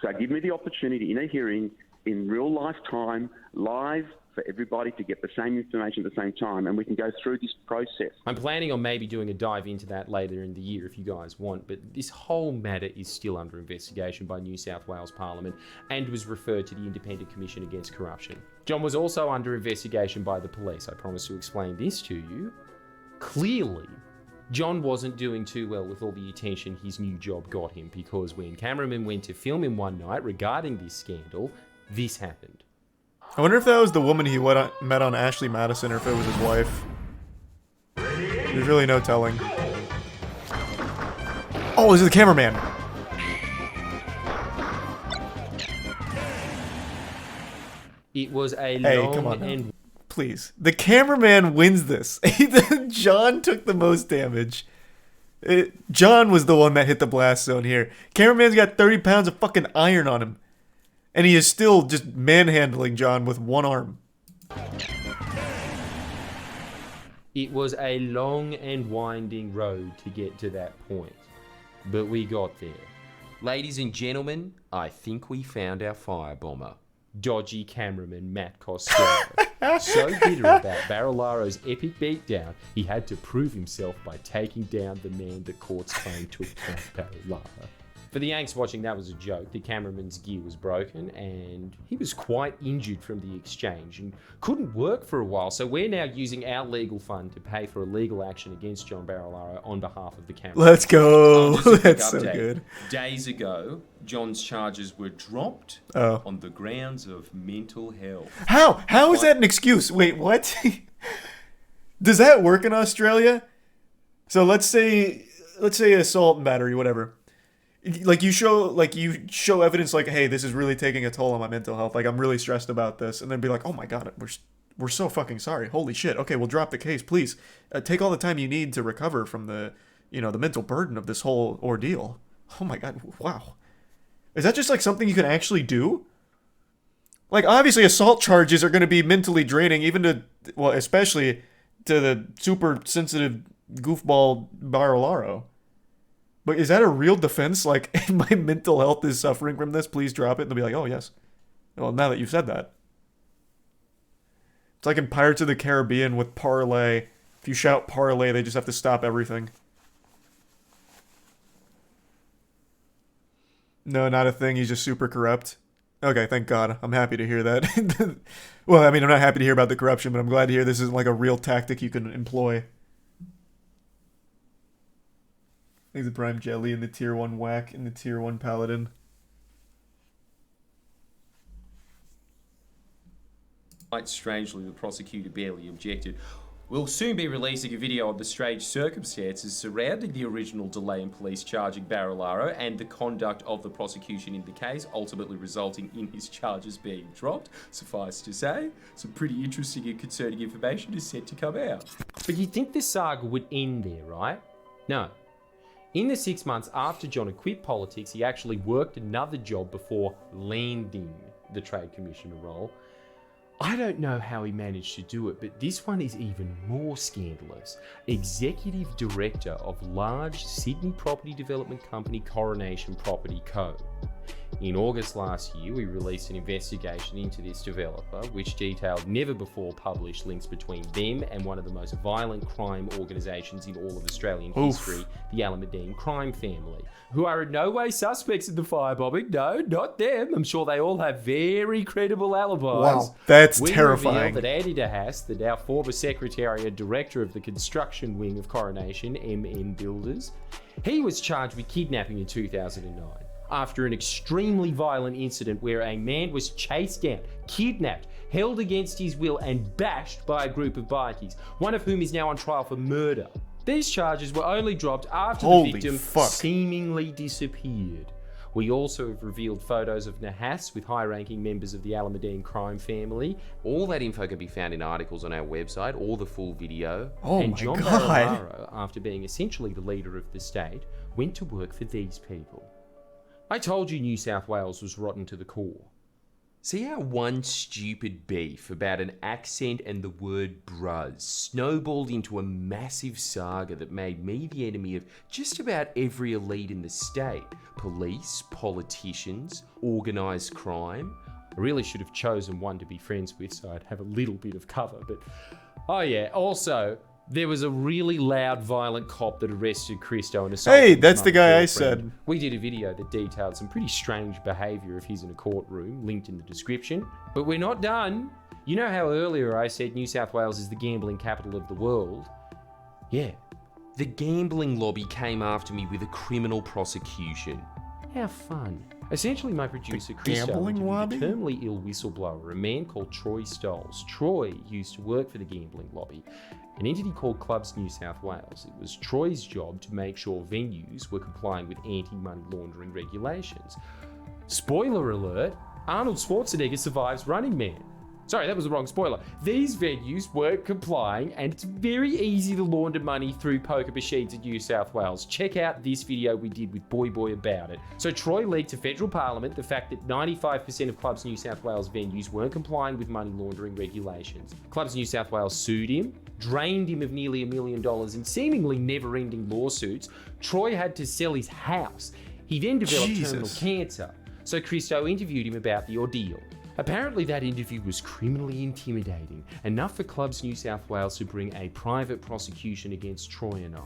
So give me the opportunity in a hearing, in real life time, live, for everybody to get the same information at the same time, and we can go through this process. I'm planning on maybe doing a dive into that later in the year if you guys want, but this whole matter is still under investigation by New South Wales Parliament and was referred to the Independent Commission Against Corruption. John was also under investigation by the police. I promise to explain this to you. Clearly, John wasn't doing too well with all the attention his new job got him, because when cameramen went to film him one night regarding this scandal, this happened. I wonder if that was the woman he met on Ashley Madison or if it was his wife. There's really no telling. Oh, this is the cameraman. It was a Hey, long come on now. and Please. The cameraman wins this. John took the most damage. John was the one that hit the blast zone here. Cameraman's got 30 pounds of fucking iron on him. And he is still just manhandling John with one arm. It was a long and winding road to get to that point, but we got there. Ladies and gentlemen, I think we found our firebomber. Dodgy cameraman Matt Costello. So bitter about Barilaro's epic beatdown, he had to prove himself by taking down the man the courts claimed took down Barilaro. For the Yanks watching, that was a joke. The cameraman's gear was broken and he was quite injured from the exchange and couldn't work for a while, so we're now using our legal fund to pay for a legal action against John Barilaro on behalf of the cameraman. Let's go. Just a quick That's so update. good. Days ago, John's charges were dropped on the grounds of mental health. How is that an excuse? Wait, what? Does that work in Australia? So let's say assault and battery, whatever. Like you show evidence like, hey, this is really taking a toll on my mental health. Like I'm really stressed about this, and then be like, oh my god, we're so fucking sorry. Holy shit. Okay, we'll drop the case, please. Take all the time you need to recover from the you know, the mental burden of this whole ordeal. Oh my god, wow. Is that just like something you can actually do? Like, obviously assault charges are going to be mentally draining, even to, well, especially to the super sensitive goofball Barolaro. But is that a real defense? Like, if my mental health is suffering from this, please drop it. And they'll be like, oh, yes. Well, now that you've said that. It's like in Pirates of the Caribbean with parlay. If you shout parlay, they just have to stop everything. No, not a thing. He's just super corrupt. Okay, thank God. I'm happy to hear that. Well, I mean, I'm not happy to hear about the corruption, but I'm glad to hear this isn't like a real tactic you can employ. I think the Prime Jelly and the Tier 1 Whack and the Tier 1 Paladin. Quite strangely, the prosecutor barely objected. We'll soon be releasing a video of the strange circumstances surrounding the original delay in police charging Barolaro and the conduct of the prosecution in the case, ultimately resulting in his charges being dropped. Suffice to say, some pretty interesting and concerning information is set to come out. But you'd think this saga would end there, right? No. In the 6 months after John had quit politics, he actually worked another job before landing the Trade Commissioner role. I don't know how he managed to do it, but this one is even more scandalous. Executive Director of large Sydney property development company Coronation Property Co. In August last year, we released an investigation into this developer, which detailed never before published links between them and one of the most violent crime organisations in all of Australian history, the Alameddine crime family, who are in no way suspects in the firebombing. No, not them. I'm sure they all have very credible alibis. Wow, that's we terrifying. Revealed that Andy DeHaas, the now former secretary and director of the construction wing of Coronation, MN Builders, he was charged with kidnapping in 2009. After an extremely violent incident where a man was chased down, kidnapped, held against his will and bashed by a group of bikies, one of whom is now on trial for murder. These charges were only dropped after the victim seemingly disappeared. We also have revealed photos of Nahas with high-ranking members of the Alameddine crime family. All that info can be found in articles on our website or the full video. And John Barolaro, after being essentially the leader of the state, went to work for these people. I told you New South Wales was rotten to the core. See how one stupid beef about an accent and the word bruz snowballed into a massive saga that made me the enemy of just about every elite in the state. Police, politicians, organised crime. I really should have chosen one to be friends with so I'd have a little bit of cover, but... Oh yeah, also... There was a really loud, violent cop that arrested Christo and assaulted Hey, his that's the mum guy and I girlfriend. said. We did a video that detailed some pretty strange behaviour of his in a courtroom, linked in the description. But we're not done. You know how earlier I said New South Wales is the gambling capital of the world? Yeah. The gambling lobby came after me with a criminal prosecution. How fun. Essentially, my producer, Christo, interviewed a terminally ill whistleblower, a man called Troy Stoles. Troy used to work for the gambling lobby, an entity called Clubs New South Wales. It was Troy's job to make sure venues were complying with anti-money laundering regulations. Spoiler alert, Arnold Schwarzenegger survives Running Man. Sorry, that was the wrong spoiler. These venues weren't complying, and it's very easy to launder money through poker machines in New South Wales. Check out this video we did with Boy about it. So Troy leaked to federal parliament the fact that 95% of Clubs New South Wales venues weren't complying with money laundering regulations. Clubs New South Wales sued him, drained him of nearly $1 million in seemingly never-ending lawsuits. Troy had to sell his house. He then developed terminal cancer. So Christo interviewed him about the ordeal. Apparently that interview was criminally intimidating, enough for Clubs New South Wales to bring a private prosecution against Troy and I.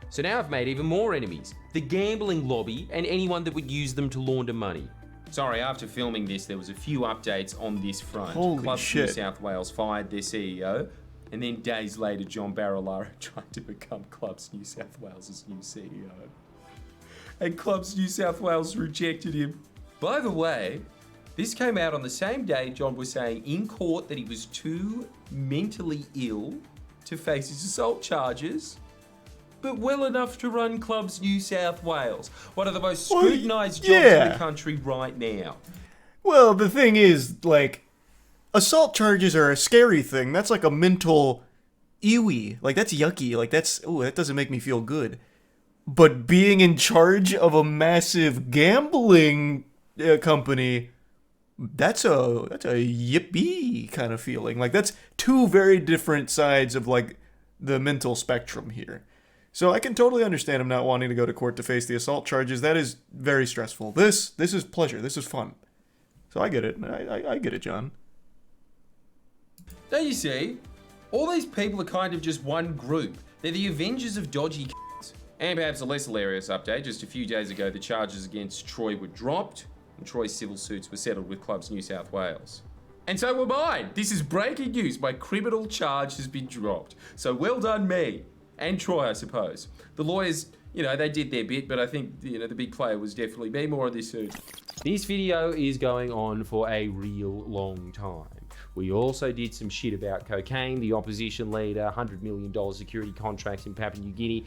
So now I've made even more enemies. The gambling lobby and anyone that would use them to launder money. Sorry, after filming this, there was a few updates on this front. Holy Clubs shit. New South Wales fired their CEO, and then days later, John Barolaro tried to become Clubs New South Wales' new CEO. And Clubs New South Wales rejected him. By the way, this came out on the same day John was saying in court that he was too mentally ill to face his assault charges, but well enough to run Clubs New South Wales, one of the most scrutinised jobs in the country right now. Well, the thing is, like, assault charges are a scary thing. That's like a mental ewy. Like, that's yucky. Like, that's, ooh, that doesn't make me feel good. but being in charge of a massive gambling company, that's a yippee kind of feeling. Like, that's two very different sides of like the mental spectrum here. So I can totally understand him not wanting to go to court to face the assault charges. That is very stressful. This is pleasure. This is fun. So I get it. I get it, John. Don't you see? All these people are kind of just one group. They're the Avengers of dodgy c***s. And perhaps a less hilarious update, just a few days ago the charges against Troy were dropped and Troy's civil suits were settled with Clubs New South Wales. And so were mine. This is breaking news. My criminal charge has been dropped. So well done me. And Troy, I suppose. The lawyers, you know, they did their bit, but I think, you know, the big player was definitely me. More on this soon. This video is going on for a real long time. We also did some shit about cocaine, the opposition leader, $100 million security contracts in Papua New Guinea.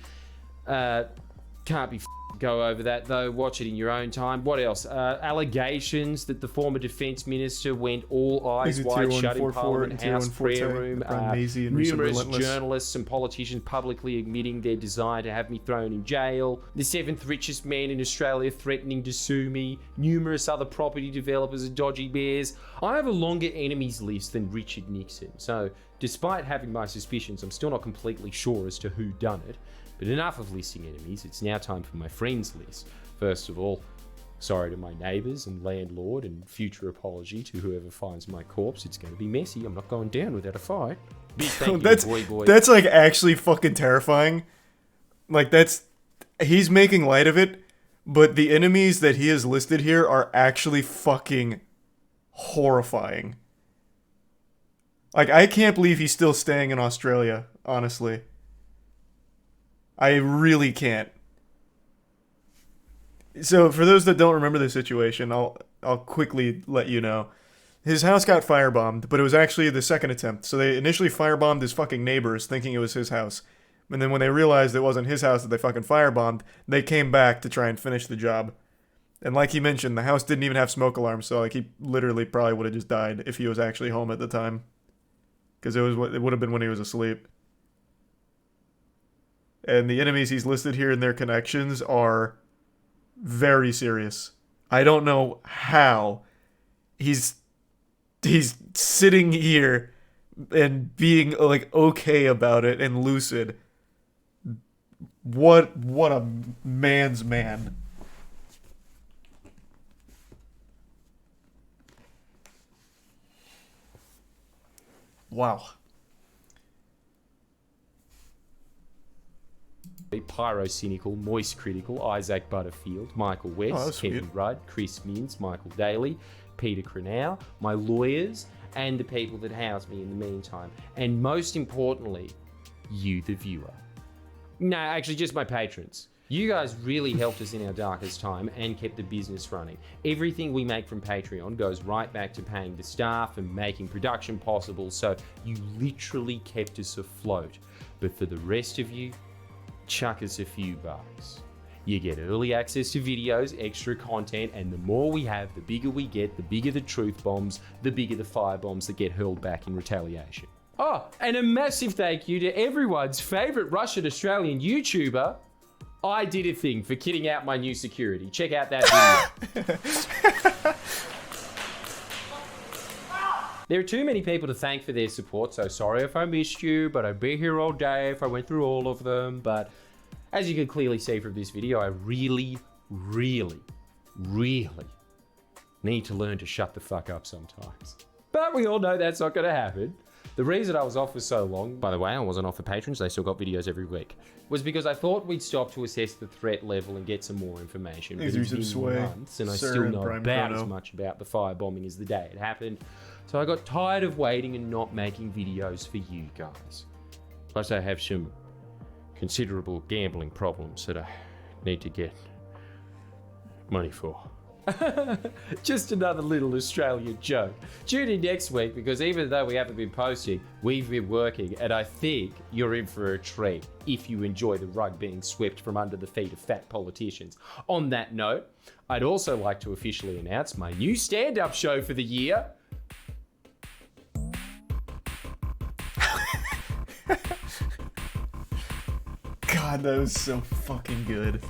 Can't be go over that though, watch it in your own time. What else? Allegations that the former defense minister went all eyes wide shut in Parliament House prayer room. Numerous journalists and politicians publicly admitting their desire to have me thrown in jail. The 7th richest man in Australia threatening to sue me. Numerous other property developers and dodgy bears. I have a longer enemies list than Richard Nixon, so despite having my suspicions, I'm still not completely sure as to who done it. But enough of listing enemies, it's now time for my friends list. First of all, sorry to my neighbours and landlord, and future apology to whoever finds my corpse. It's going to be messy. I'm not going down without a fight. Big thank you, boy. That's like actually fucking terrifying. Like he's making light of it, but the enemies that he has listed here are actually fucking horrifying. Like, I can't believe he's still staying in Australia, honestly. I really can't. So, for those that don't remember the situation, I'll quickly let you know. His house got firebombed, but it was actually the second attempt. So they initially firebombed his fucking neighbors, thinking it was his house. And then when they realized it wasn't his house that they fucking firebombed, they came back to try and finish the job. And like he mentioned, the house didn't even have smoke alarms, so like he literally probably would have just died if he was actually home at the time. Because it would have been when he was asleep. And the enemies he's listed here and their connections are very serious. I don't know how he's sitting here and being like okay about it and lucid. What a man's man. Wow. Pyrocynical, Moistcr1tikal, Isaac Butterfield, Michael West, Kevin Rudd, Chris Mins, Michael Daly, Peter Crenau, my lawyers, and the people that house me in the meantime. And most importantly, you, the viewer. No, actually just my patrons. You guys really helped us in our darkest time and kept the business running. Everything we make from Patreon goes right back to paying the staff and making production possible, so you literally kept us afloat. But for the rest of you, chuck us a few bucks. You get early access to videos, extra content, and the more we have, the bigger we get, the bigger the truth bombs, the bigger the firebombs that get hurled back in retaliation. Oh, and a massive thank you to everyone's favourite Russian Australian YouTuber, I Did a Thing, for kitting out my new security. Check out that video. There are too many people to thank for their support, so sorry if I missed you, but I'd be here all day if I went through all of them. But as you can clearly see from this video, I really, really, really need to learn to shut the fuck up sometimes. But we all know that's not going to happen. The reason I was off for so long, by the way, I wasn't off for patrons, they still got videos every week, was because I thought we'd stop to assess the threat level and get some more information. But it's been months, and I still know about as much about the firebombing as the day it happened. So I got tired of waiting and not making videos for you guys. Plus I have some considerable gambling problems that I need to get money for. Just another little Australian joke. Tune in next week, because even though we haven't been posting, we've been working, and I think you're in for a treat if you enjoy the rug being swept from under the feet of fat politicians. On that note, I'd also like to officially announce my new stand-up show for the year. God God, that was so fucking good.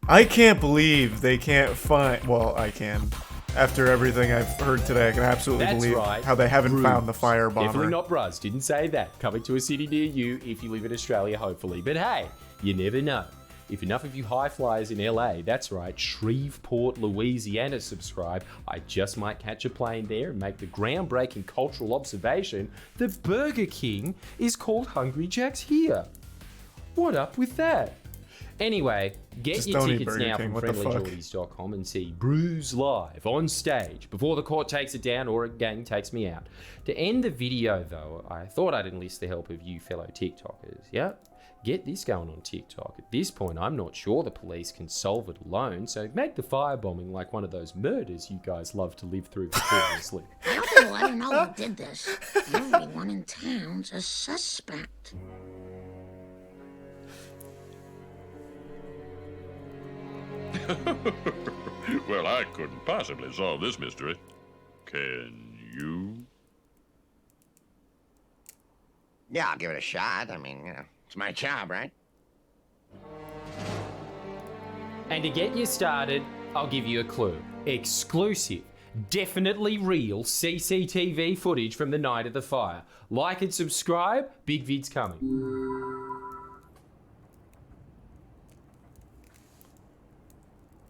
I can't believe they can't find... Well, I can. After everything I've heard today, I can absolutely believe how they haven't found the firebomber. Definitely not Bruz. Didn't say that. Coming to a city near you if you live in Australia, hopefully. But hey, you never know. If enough of you high flyers in LA, that's right, Shreveport, Louisiana, subscribe, I just might catch a plane there and make the groundbreaking cultural observation that Burger King is called Hungry Jack's here. What up with that? Anyway, get Just your don't eat tickets Burger now King, from what the fuck? FriendlyJordies.com and see Bruise live on stage before the court takes it down or a gang takes me out. To end the video though, I thought I'd enlist the help of you fellow TikTokers, yeah? Get this going on TikTok. At this point, I'm not sure the police can solve it alone, so make the firebombing like one of those murders you guys love to live through vicariously. How do you let her know who did this? Everyone in town's a suspect. Well, I couldn't possibly solve this mystery. Can you? Yeah, I'll give it a shot. I mean, you know, it's my job, right? And to get you started, I'll give you a clue. Exclusive, definitely real CCTV footage from the night of the fire. Like and subscribe, big vid's coming.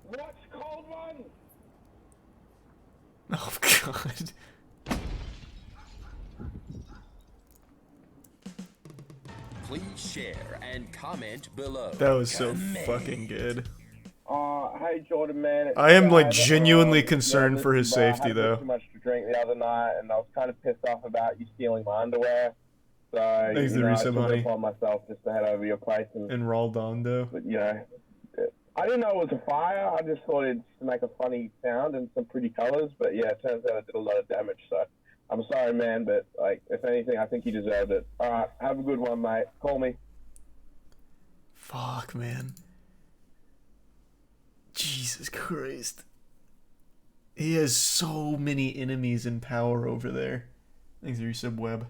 What's cold one? Oh, God. Please share and comment below. That was so fucking good. Hey Jordan, man. I am like genuinely concerned for his safety I had though. too much to drink the other night, and I was kind of pissed off about you stealing my underwear. So Thanks you to know, I resub, took honey. it upon myself just to head over your place and Roldondo. But you know, I didn't know it was a fire. I just thought it'd make a funny sound and some pretty colors. But yeah, it turns out it did a lot of damage. So I'm sorry, man. But like, if anything, I think you deserved it. All right, have a good one, mate. Call me. Fuck, man. Jesus Christ. He has so many enemies in power over there. Thanks, resub web.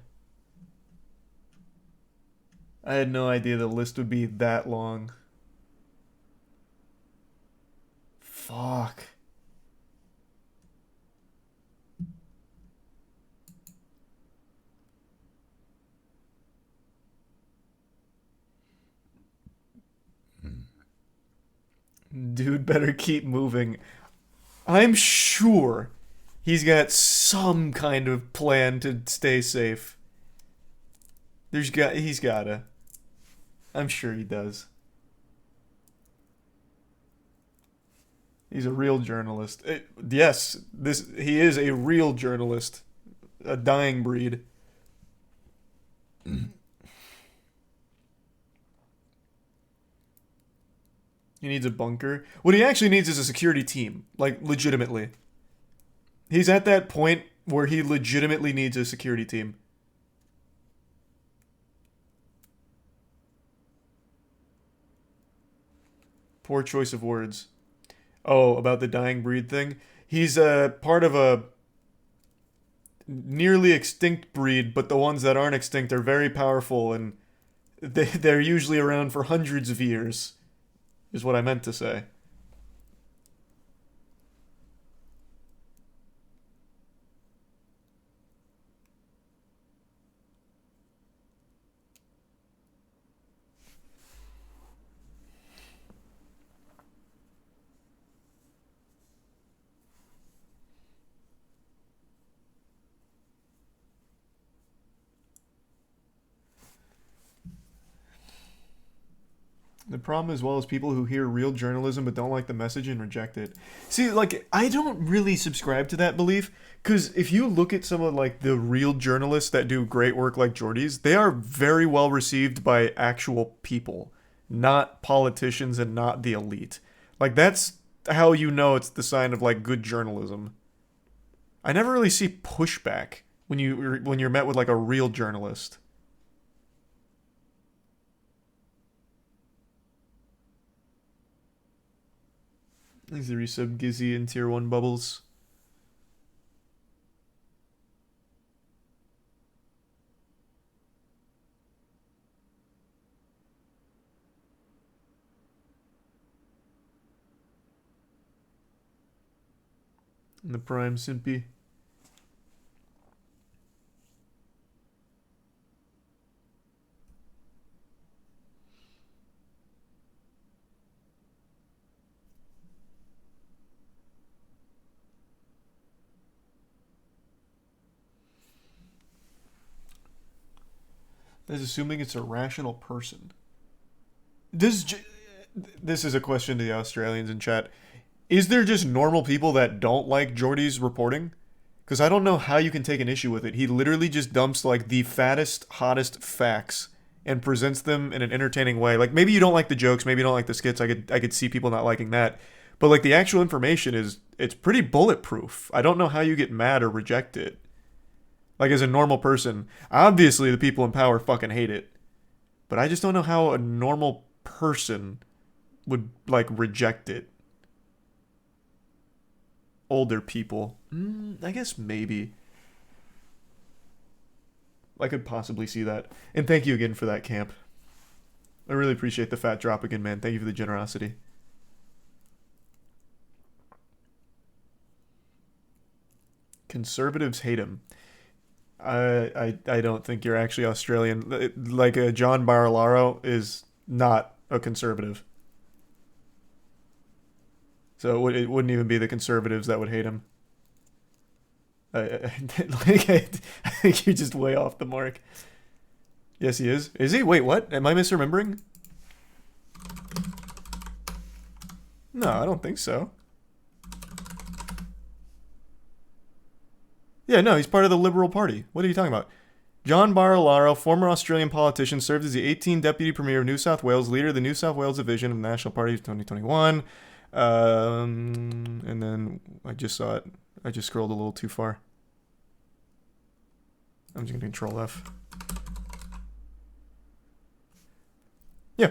I had no idea the list would be that long. Fuck. Dude better keep moving. I'm sure he's got some kind of plan to stay safe. He's gotta. I'm sure he does. He's a real journalist. Yes, he is a real journalist. A dying breed. He needs a bunker. What he actually needs is a security team. Like, legitimately. He's at that point where he legitimately needs a security team. Poor choice of words. Oh, about the dying breed thing? He's part of a nearly extinct breed, but the ones that aren't extinct are very powerful, and they're usually around for hundreds of years. Is what I meant to say. The problem as well is people who hear real journalism but don't like the message and reject it. See, like, I don't really subscribe to that belief, because if you look at some of, like, the real journalists that do great work like jordies, they are very well received by actual people, not politicians and not the elite. Like, that's how you know it's the sign of, like, good journalism. I never really see pushback when you're met with, like, a real journalist. Thanks to resub Gizzy and tier 1 bubbles. And the Prime Simpy. That's assuming it's a rational person. This is a question to the Australians in chat. Is there just normal people that don't like Jordy's reporting? Because I don't know how you can take an issue with it. He literally just dumps like the fattest, hottest facts and presents them in an entertaining way. Like maybe you don't like the jokes, maybe you don't like the skits. I could see people not liking that. But like the actual information it's pretty bulletproof. I don't know how you get mad or reject it. Like as a normal person, obviously the people in power fucking hate it. But I just don't know how a normal person would like reject it. Older people. I guess maybe. I could possibly see that. And thank you again for that, Camp. I really appreciate the fat drop again, man. Thank you for the generosity. Conservatives hate him. I don't think you're actually Australian. Like John Barilaro is not a conservative. So it wouldn't even be the conservatives that would hate him. I think you're just way off the mark. Yes, he is. Is he? Wait, what? Am I misremembering? No, I don't think so. Yeah, no, he's part of the Liberal Party. What are you talking about? John Barilaro, former Australian politician, served as the 18th Deputy Premier of New South Wales, leader of the New South Wales Division of the National Party of 2021. And then I just saw it. I just scrolled a little too far. I'm just going to Control F. Yeah.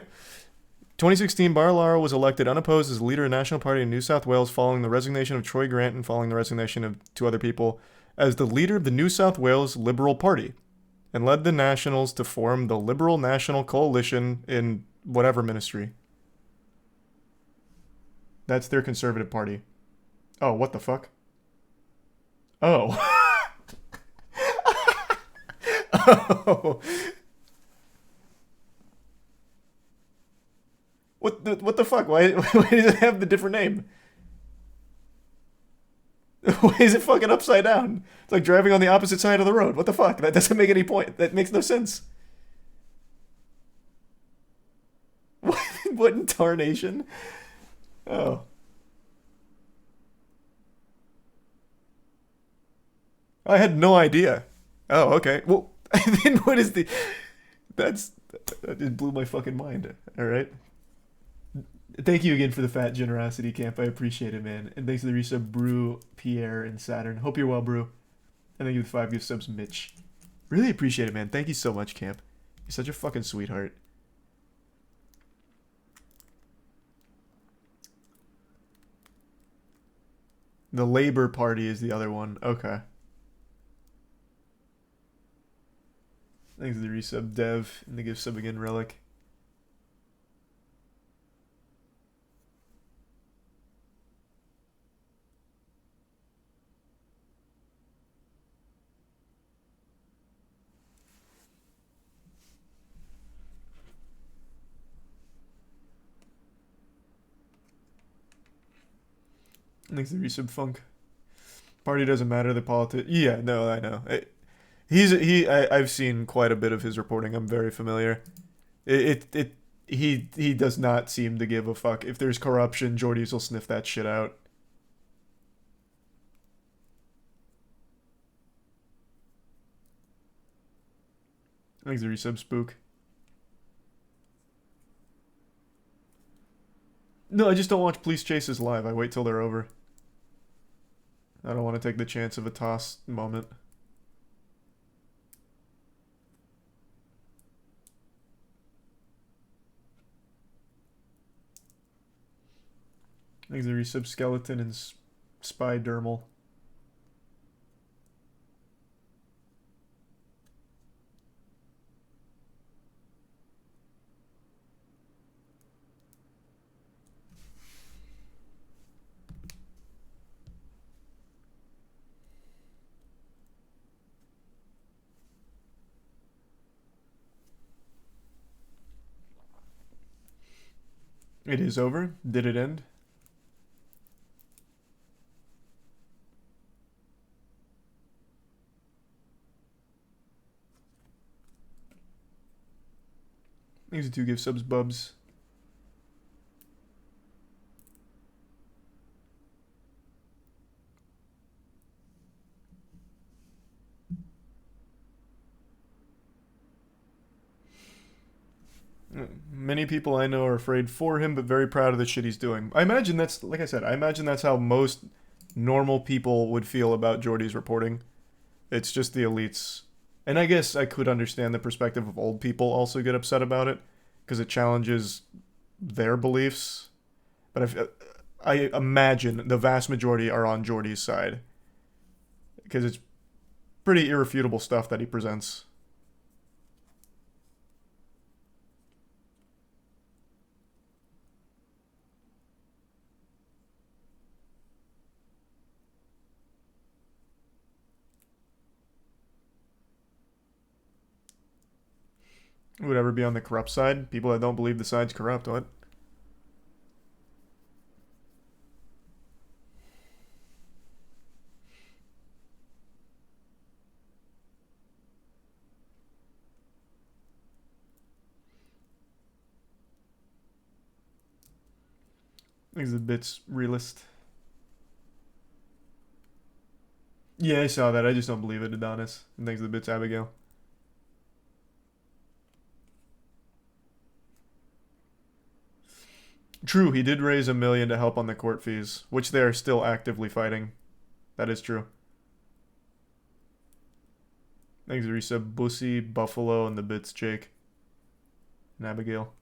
2016, Barilaro was elected unopposed as leader of the National Party in New South Wales following the resignation of Troy Grant and following the resignation of two other people as the leader of the New South Wales Liberal Party, and led the Nationals to form the Liberal National Coalition in whatever ministry. That's their Conservative Party. Oh, what the fuck? Oh. Oh. What the fuck? Why does it have the different name? Why is it fucking upside down? It's like driving on the opposite side of the road. What the fuck? That doesn't make any point. That makes no sense. What in tarnation? Oh. I had no idea. Oh, okay. Well, then what is the... That just blew my fucking mind. Alright. Thank you again for the fat generosity, Camp. I appreciate it, man. And thanks to the resub, Brew, Pierre, and Saturn. Hope you're well, Brew. And thank you for the 5 gift subs, Mitch. Really appreciate it, man. Thank you so much, Camp. You're such a fucking sweetheart. The Labour Party is the other one. Okay. Thanks to the resub, Dev, and the gift sub again, Relic. Thanks to the resub, Funk. Party doesn't matter, the yeah, no, I know. I've seen quite a bit of his reporting. I'm very familiar. He does not seem to give a fuck. If there's corruption, jordies will sniff that shit out. Thanks to the resub, Spook. No, I just don't watch police chases live. I wait till they're over. I don't want to take the chance of a toss moment. Thanks to the resub, Skeleton and Spy Dermal. It is over. Did it end? These two give subs bubs. Many people I know are afraid for him, but very proud of the shit he's doing. I imagine that's, like I said, I imagine that's how most normal people would feel about Jordy's reporting. It's just the elites. And I guess I could understand the perspective of old people also get upset about it, because it challenges their beliefs. But I imagine the vast majority are on Jordy's side, because it's pretty irrefutable stuff that he presents. Who would ever be on the corrupt side? People that don't believe the side's corrupt, what? These are bits realist. Yeah, I saw that. I just don't believe it, Adonis. And thanks to the bits, Abigail. True, he did raise $1 million to help on the court fees, which they are still actively fighting. That is true. Thanks, Risa, Bussy, Buffalo, and the bits, Jake. And Abigail.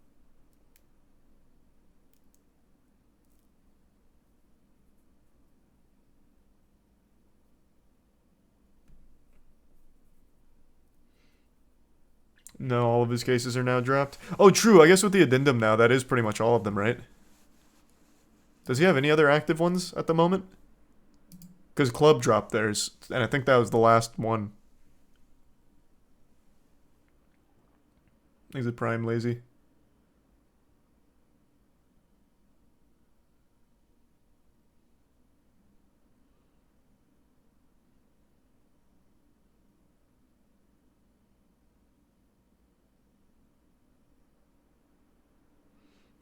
No, all of his cases are now dropped. Oh, true. I guess with the addendum now, that is pretty much all of them, right? Does he have any other active ones at the moment? Because Club dropped theirs, and I think that was the last one. Is it Prime Lazy?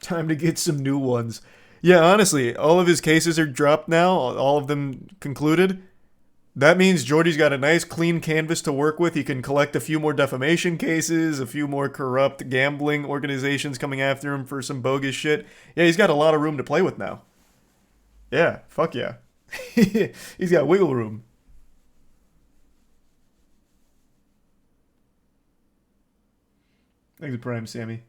Time to get some new ones. Yeah, honestly, all of his cases are dropped now, all of them concluded. That means Jordy's got a nice clean canvas to work with. He can collect a few more defamation cases, a few more corrupt gambling organizations coming after him for some bogus shit. Yeah, he's got a lot of room to play with now. Yeah, fuck yeah. He's got wiggle room. Thanks for Prime, Sammy.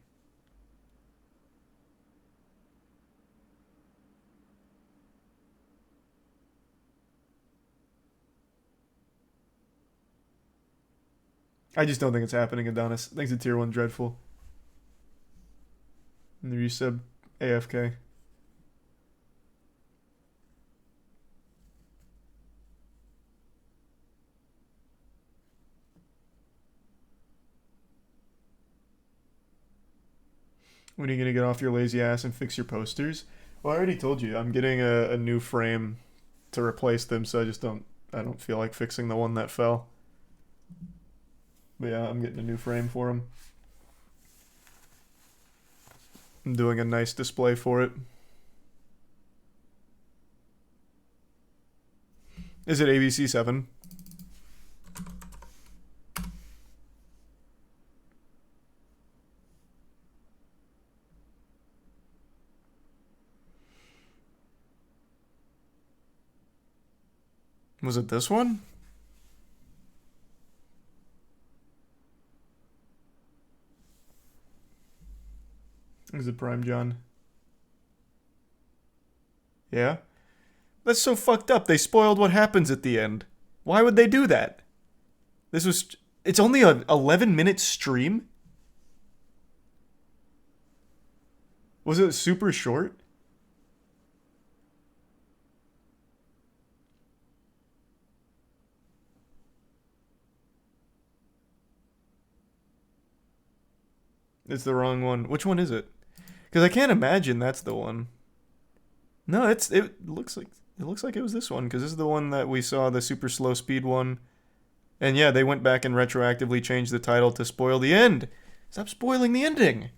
I just don't think it's happening, Adonis. Thanks to Tier 1 Dreadful. And the resub AFK. When are you going to get off your lazy ass and fix your posters? Well, I already told you. I'm getting a new frame to replace them, so I don't feel like fixing the one that fell. But yeah, I'm getting a new frame for him. I'm doing a nice display for it. Is it ABC 7? Was it this one? Is it Prime John? Yeah? That's so fucked up. They spoiled what happens at the end. Why would they do that? It's only an 11-minute stream? Was it super short? It's the wrong one. Which one is it? Because I can't imagine that's the one. No, it looks like it was this one, because this is the one that we saw, the super slow speed one. And yeah, they went back and retroactively changed the title to spoil the end. Stop spoiling the ending.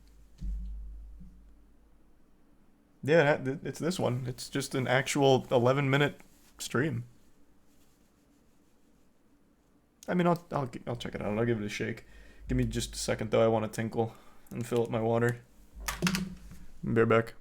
Yeah, it's this one. It's just an actual 11-minute stream. I mean, I'll check it out. I'll give it a shake. Give me just a second though. I want to tinkle and fill up my water. Be right back.